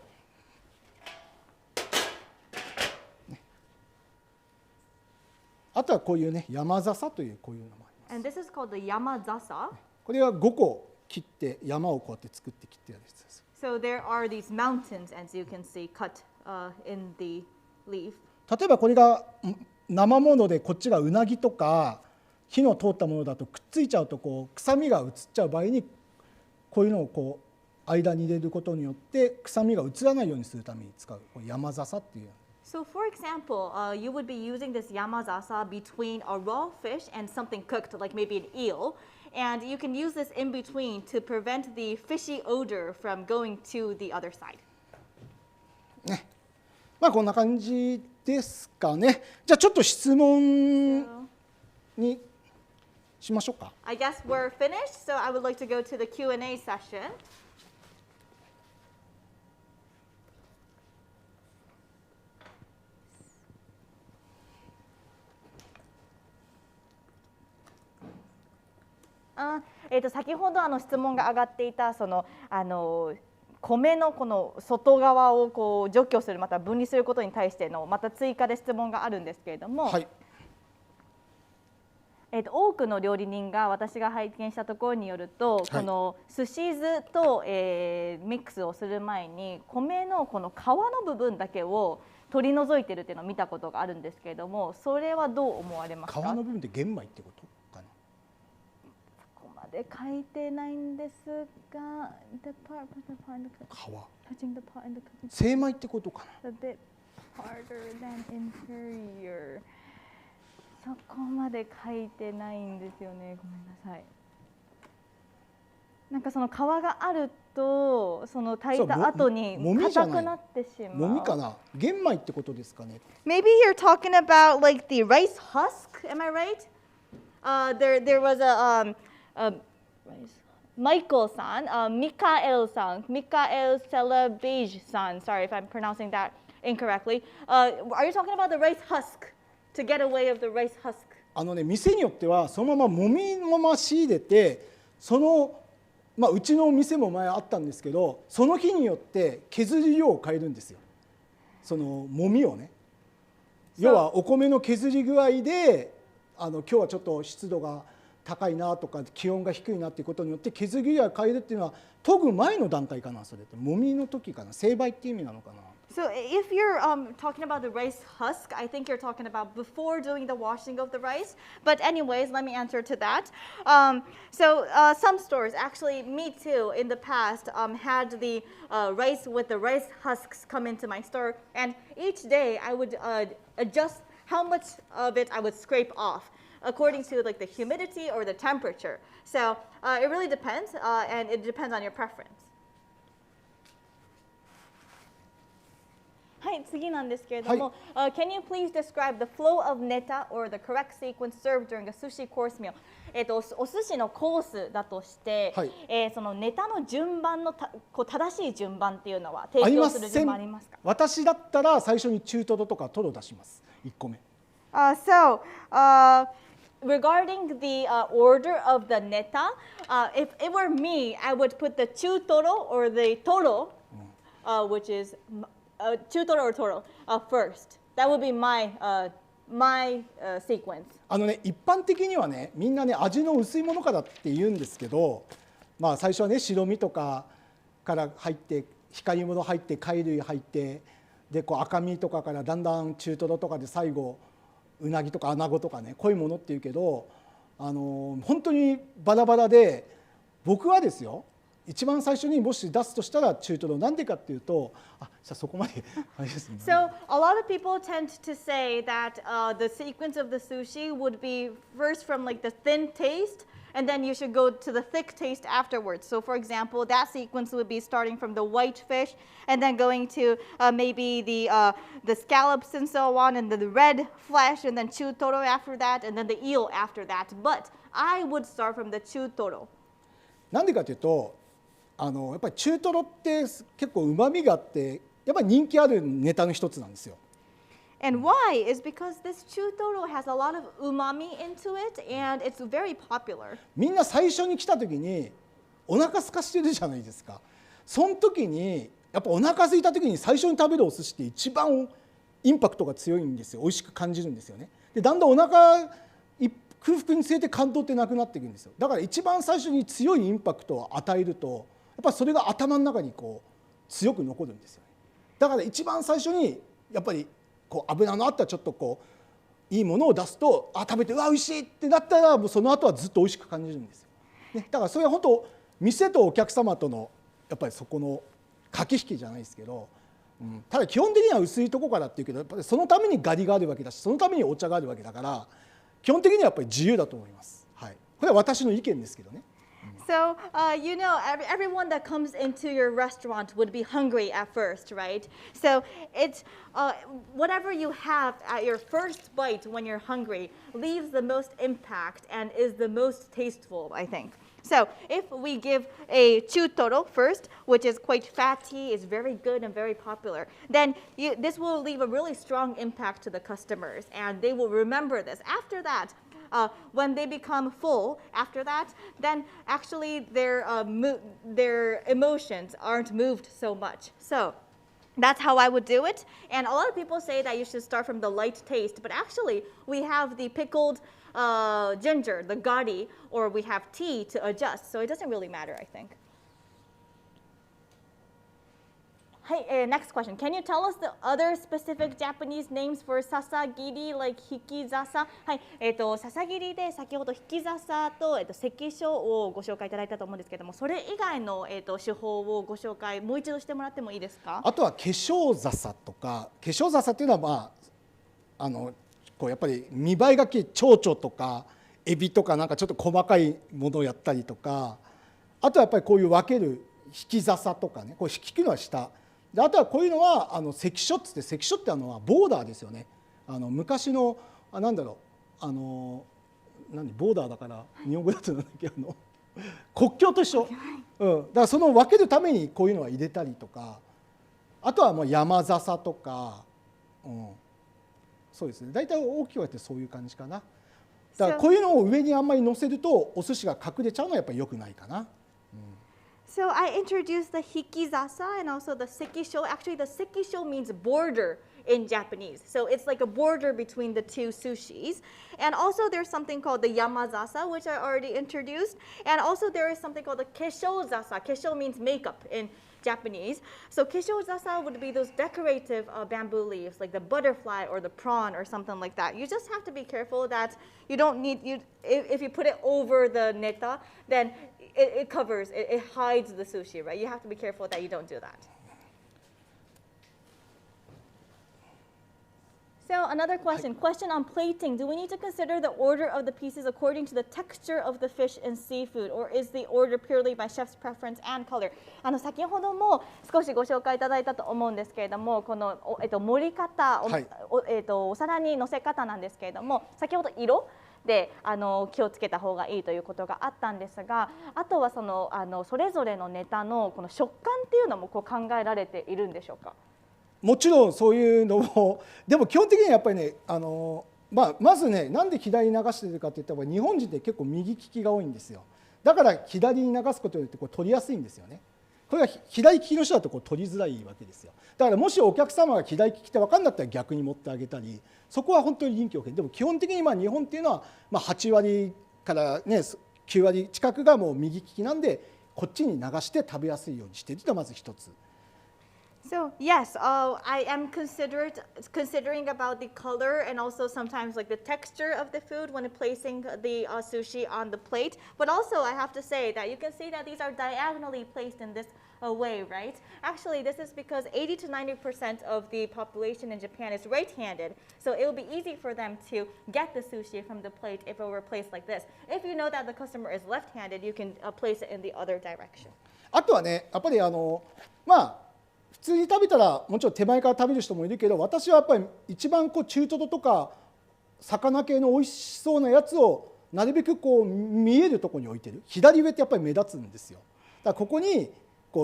あとはこういうね山笹というこういうのもあります。And this is called the yamazasa. これは5個切って山をこうやって作って切ってやるやつです。So there are these mountains, as you can see, cut in the leaf. 例えばこれが生ものでこっちがうなぎとか火の通ったものだとくっついちゃうとこう臭みが移っちゃう場合にこういうのをこう間に入れることによって臭みが移らないようにするために使う山笹っていう。So for example, you would be using this yamazasa between a raw fish and something cooked, like maybe an eel. And you can use this in between to prevent the fishy odor from going to the other side. ね、まあこんな感じですかね。じゃあちょっと質問にしましょうか。I guess we're finished, so I would like to go to the Q&A session. 先ほど質問が上がっていた米のこの外側をこう除去するまた分離することに対してのまた追加で質問があるんですけれども、はい、多くの料理人が私が拝見したところによると、この寿司酢と、ミックスをする前に米のこの皮の部分だけを取り除いているというのを見たことがあるんですけれども、それはどう思われますか？皮の部分って玄米ってことかな。そこまで書いてないんですが、精米ってことかな。A bit harder than inferior。そこまで書いてないんですよね。ごめんなさい。なんかその皮があると、その炊いた後に硬くなってしまう。もみかな。玄米ってことですかね。Maybe you're talking about like the rice husk. Am I right? There was a Michael-san, Mikael-san, Mikael Celebage-san. Sorry if I'm pronouncing that incorrectly. Are you talking about the rice husk to get away of the rice husk? 店によってはそのままもみのまま仕入れて、うちのお店も前あったんですけど、その日によって削り量を変えるんですよ。そのもみをね。要はお米の削り具合で、今日はちょっと湿度が高いなとか気温が低いなっていうことによって削り具合を変えるっていうのは研ぐ前の段階かな。それってもみの時かな。精米っていう意味なのかな。So if you're talking about the rice husk, I think you're talking about before doing the washing of the rice. But anyways, let me answer to that. Some stores, actually me too, in the past had the rice with the rice husks come into my store. And each day I would adjust how much of it I would scrape off according to like the humidity or the temperature. So it really depends, and it depends on your preference. はい、次なんですけれども、Can you please describe the flow of neta or the correct sequence served during a sushi course meal? お寿司のコースだとして、そのネタの順番の正しい順番っていうのは提供する順番ありますか？私だったら最初に中トロとかトロ出します。1個目。Regarding the order of the neta, if it were me, I would put the chutoro or the toro, which is chutoro or toro, first. That would be my sequence. 一般的にはね、みんなね、味の薄いものからって言うんですけど、最初はね、白身とかから入って、光り物入って、貝類入って、で赤身とかからだんだん中トロとかで最後うなぎとかアナゴとかね、濃いものっていうけど、本当にバラバラで、僕はですよ、一番最初にもし出すとしたら中トロ。なんでかっていうと、じゃあそこまであれですね。So a lot of people tend to say that the sequence of the sushi would be first from like the thin taste, and then you should go to the thick taste afterwards. So for example, that sequence would be starting from the white fish, and then going to maybe the scallops and so on, and then the red flesh, and then chutoro after that, and then the eel after that. But I would start from the chutoro. なんでかというと、やっぱり中トロって結構うまみがあって、やっぱり人気あるネタの一つなんですよ。And why is because this chutoro has a lot of umami into it, and it's very popular. みんな最初に来た時にお腹空かしてるじゃないですか。その時にやっぱお腹空いた時に最初に食べるお寿司って一番インパクトが強いんですよ。美味しく感じるんですよね。でだんだんお腹空腹につれて感動ってなくなっていくんですよ。だから一番最初に強いインパクトを与えると、やっぱりそれが頭の中に強く残るんですよね。だから一番最初にやっぱり油のあったちょっといいものを出すと、食べてうわ美味しいってなったら、もうその後はずっと美味しく感じるんですよ、ね。だからそれは本当店とお客様とのやっぱりそこの駆け引きじゃないですけど、ただ基本的には薄いとこからっていうけど、やっぱりそのためにガリがあるわけだし、そのためにお茶があるわけだから、基本的にはやっぱり自由だと思います。はい、これは私の意見ですけどね。So, everyone that comes into your restaurant would be hungry at first, right? So, it's whatever you have at your first bite when you're hungry leaves the most impact and is the most tasteful, I think. So, if we give a chutoro first, which is quite fatty, is very good and very popular, then this will leave a really strong impact to the customers, and they will remember this. After that, when they become full after that, then actually their emotions aren't moved so much. So that's how I would do it. And a lot of people say that you should start from the light taste, but actually we have the pickled ginger, the gari, or we have tea to adjust. So it doesn't really matter, I think. Hey, next question. Can you tell us the other specific Japanese names for sasagiri, like hikizasa? はい、ささぎりで先ほど引き笹と関所をご紹介いただいたと思うんですけども、それ以外の手法をご紹介もう一度してもらってもいいですか？あとは化粧笹とか、化粧笹っていうのはやっぱり見栄えがきいい蝶々とかエビとかなんかちょっと細かいものをやったりとか、あとはやっぱりこういう分ける引き笹とかね、これ引くのは下で、あとはこういうのは関所っつって、関所ってボーダーですよね。昔のなんだろう、ボーダーだから日本語だとなんだっけ、国境と一緒、だからその分けるためにこういうのは入れたりとか、あとはもう山笹とか、そうですね、大体大きく分けてそういう感じかな。だからこういうのを上にあんまり乗せるとお寿司が隠れちゃうのはやっぱり良くないかな。So I introduced the hikizasa and also the sekisho. Actually, the sekisho means border in Japanese. So it's like a border between the two sushis. And also there's something called the yamazasa, which I already introduced. And also there is something called the keshozasa. Kesho means makeup in Japanese. So keshozasa would be those decorative bamboo leaves, like the butterfly or the prawn or something like that. You just have to be careful that you don't need, if you put it over the neta, then it covers, it hides the sushi, right? You have to be careful that you don't do that. So another question on plating. Do we need to consider the order of the pieces according to the texture of the fish and seafood, or is the order purely by chef's preference and color? 先ほども少しご紹介いただいたと思うんですけれども、この盛り方、お皿に乗せ方なんですけれども、先ほど色で気をつけた方がいいということがあったんですが、あとはそれぞれのネタのこの食感っていうのも考えられているんでしょうか？もちろんそういうのも、でも基本的にはやっぱりね、まずね、なんで左に流してるかっていったら、日本人って結構右利きが多いんですよ。だから左に流すことによって取りやすいんですよね。これが左利きの人だと取りづらいわけですよ。だからもしお客様が左利きって分かんなかったら逆に持ってあげたり、そこは本当に臨機応変。でも基本的に日本っていうのは8割からね9割近くがもう右利きなんで、こっちに流して食べやすいようにしているというのがまず一つ。So yes, I am considering about the color and also sometimes like the texture of the food when placing the sushi on the plate. But also I have to say that you can see that these are diagonally placed in this way, right? Actually, this is because 80 to 90% of the population in Japan is right-handed. So it will be easy for them to get the sushi from the plate if it were placed like this. If you know that the customer is left-handed, you can place it in the other direction. あとはね、やっぱり普通に食べたらもちろん手前から食べる人もいるけど、私はやっぱり一番中トロとか魚系の美味しそうなやつをなるべく見えるところに置いてる。左上ってやっぱり目立つんですよ。だからここに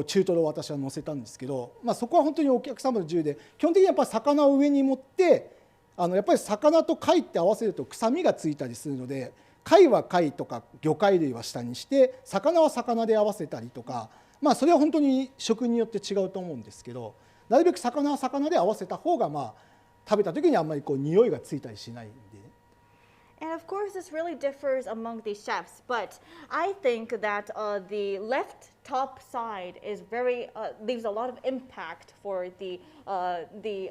中トロを私は乗せたんですけど、そこは本当にお客様の自由で、基本的にやっぱり魚を上に持って、やっぱり魚と貝って合わせると臭みがついたりするので、貝は貝とか魚介類は下にして、魚は魚で合わせたりとか。それは本当に食によって違うと思うんですけど、なるべく魚は魚で合わせた方が食べた時にあんまり匂いがついたりしないんで。And of course, this really differs among the chefs, but I think that the left top side is leaves a lot of impact for the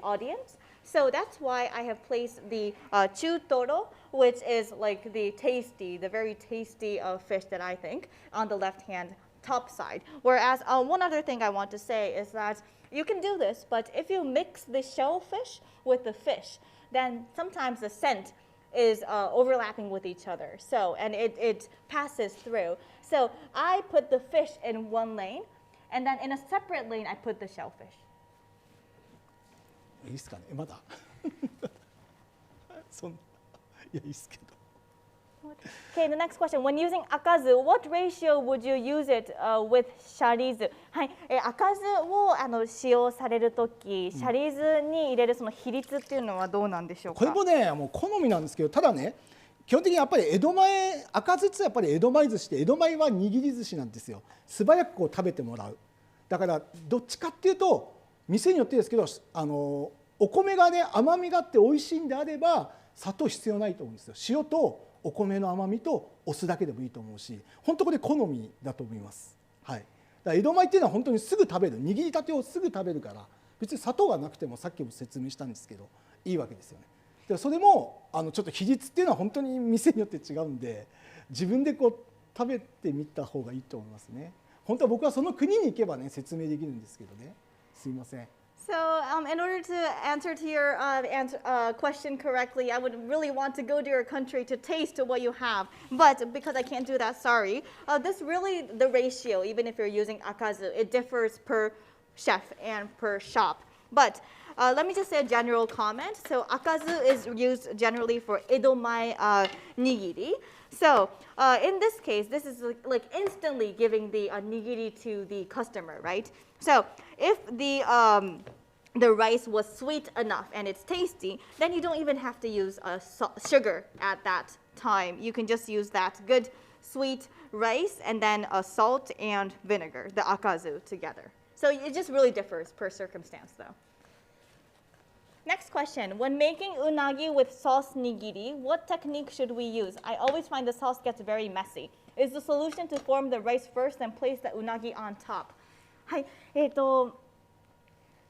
audience. So that's why I have placed the chutoro, which is like the very tasty fish that I think, on the left hand top side. Whereas one other thing I want to say is that you can do this, but if you mix the shellfish with the fish, then sometimes the scent is overlapping with each other. So, and it passes through. So I put the fish in one lane, and then in a separate lane I put the shellfish. いいですかね、まだそんな、いやいいですけど。Okay, the next question. When using akazu, what ratio would you use it with sharizu? はい、赤酢を使用されるとき、シャリ酢に入れるその比率っていうのはどうなんでしょうか？これもね、もう好みなんですけど、ただね、基本的にやっぱり江戸前、赤酢ってやっぱり江戸前寿司で、江戸前は握り寿司なんですよ。素早く食べてもらう。だからどっちかっていうと、店によってですけど、お米がね甘みがあって美味しいんであれば砂糖必要ないと思うんですよ。塩とお米の甘みとお酢だけでもいいと思うし、本当これ好みだと思います。はい。だから江戸米っていうのは本当にすぐ食べる、握りたてをすぐ食べるから、別に砂糖がなくてもさっきも説明したんですけどいいわけですよね。でそれもちょっと比率っていうのは本当に店によって違うんで、自分で食べてみた方がいいと思いますね。本当は僕はその国に行けばね説明できるんですけどね。すいません。So, in order to answer to your question correctly, I would really want to go to your country to taste what you have. But because I can't do that, sorry. This really, the ratio, even if you're using akazu, it differs per chef and per shop. But let me just say a general comment. So, akazu is used generally for edomai nigiri. So, in this case, this is like instantly giving the nigiri to the customer, right? So, if the rice was sweet enough and it's tasty, then you don't even have to use sugar at that time. You can just use that good sweet rice and then salt and vinegar, the akazu, together. So it just really differs per circumstance, though. Next question. When making unagi with sauce nigiri, what technique should we use? I always find the sauce gets very messy. Is the solution to form the rice first and place the unagi on top? はい、ソ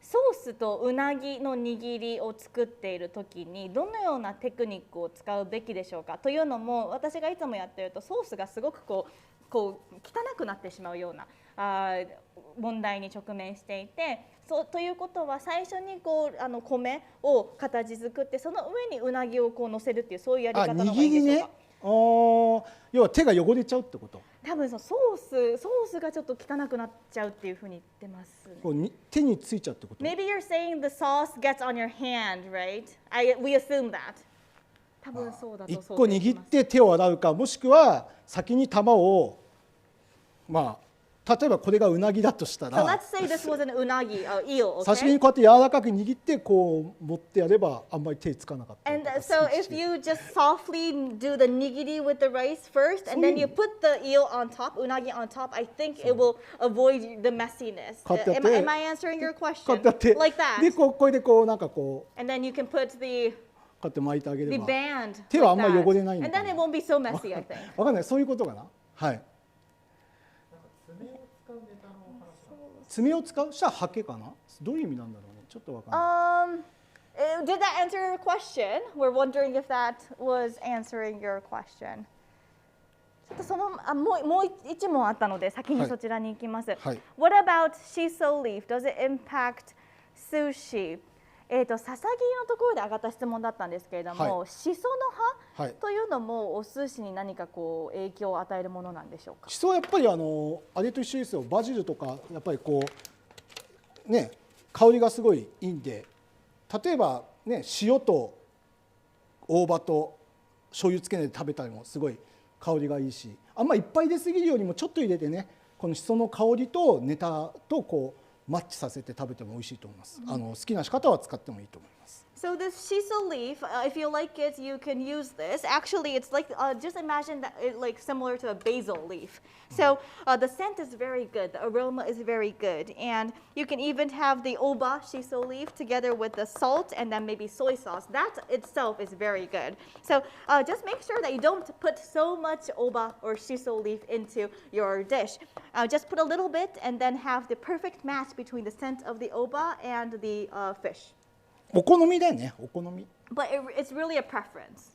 ースとうなぎの握りを作っている時にどのようなテクニックを使うべきでしょうかというのも、私がいつもやっているとソースがすごくこう汚くなってしまうような問題に直面していて、ということは最初に米を形作ってその上にうなぎを乗せるっていうそういうやり方の方がいいでしょうか。要は手が汚れちゃうってこと。多分ソースがちょっと汚くなっちゃうっていうふうに言ってます、ね。手についちゃうってこと。Maybe you're saying the sauce gets on your hand, right? We assume that. 多分そうだと一個握って手を洗うか、もしくは先に玉を例えばこれがうなぎだとしたら、So let's say this was an unagi, eel, okay? 刺身にこうやって柔らかく握ってこう持ってやればあんまり手つかなかった。And so if you just softly do the nigiri with the rice first, and then you put the eel on top, unagi on top, I think it will avoid the messiness. Am I answering your question? Like that. でこれでこうなんかこう。And then you can put the こうやって巻いてあげれば。The band. 手はあんまり汚れないの。And then it won't be so messy, I think. わかんない、そういうことかな。はい。爪を使うしたらハケかな。どういう意味なんだろうね。ちょっとわかんない。Did that answer your question? We're wondering if that was answering your question. ちょっとそのもう一問あったので先にそちらに行きます。はい。What about shiso leaf? Does it impact sushi? ささぎのところで上がった質問だったんですけれども、シソの葉というのもお寿司に何か影響を与えるものなんでしょうか。シソはやっぱりあれと一緒ですよ。バジルとかやっぱりね香りがすごいいいんで、例えばね塩と大葉と醤油つけないで食べたりもすごい香りがいいし、あんまいっぱい出過ぎるよりもちょっと入れてね、このシソの香りとネタとマッチさせて食べても美味しいと思います。好きな仕方は使ってもいいと思います。So this shiso leaf, if you like it, you can use this. Actually, it's like just imagine that it like similar to a basil leaf. So the scent is very good, the aroma is very good, and you can even have the oba shiso leaf together with the salt and then maybe soy sauce. That itself is very good. So just make sure that you don't put so much oba or shiso leaf into your dish. Just put a little bit and then have the perfect match between the scent of the oba and the fish. お好みだよね、お好み。But it's really a preference.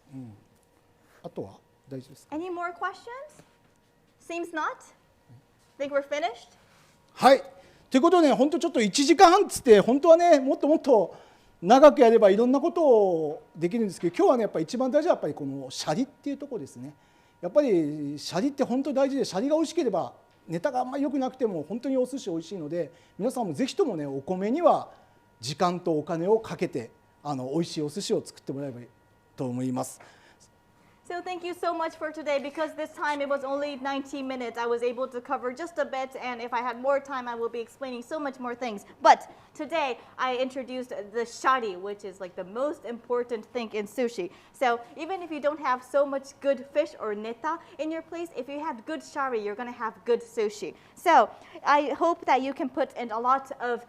あとは大丈夫ですか。 Any more questions? Seems not. Think we're finished? はい。ということで、本当ちょっと1時間半つって本当はねもっともっと長くやればいろんなことをできるんですけど、今日はねやっぱり一番大事はやっぱりこのシャリっていうところですね。やっぱりシャリって本当に大事で、シャリが美味しければネタがあんまり良くなくても本当にお寿司美味しいので、皆さんもぜひともねお米には時間とお金をかけて美味しいお寿司を作ってもらえばいいと思います。So thank you so much for today. Because this time it was only 19 minutes, I was able to cover just a bit, and if I had more time, I will be explaining so much more things. But today I introduced the shari, which is like the most important thing in sushi. So even if you don't have so much good fish or neta in your place, if you have good shari, you're going to have good sushi. So I hope that you can put in a lot of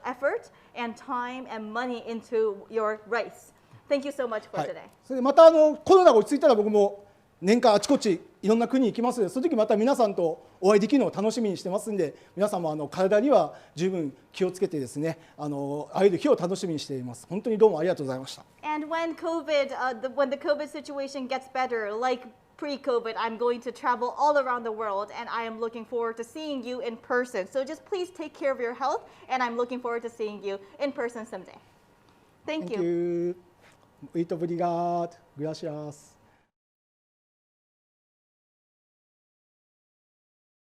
effort and time and money into your rice.Thank you so much for today. それでまたコロナが落ち着いたら僕も年間あちこちいろんな国に行きますので、その時また皆さんとお会いできるのを楽しみにしてますんで、皆さんも体には十分気をつけてですね、会える日を楽しみにしています。本当にどうもありがとうございました。And when the COVID situation gets better, like pre-COVID, I'm going to travel all around the world, and I am looking forward to seeing you in person. So just please take care of your health, and I'm looking forward to seeing you in person someday. Thank you. Muito obrigado. Gracias.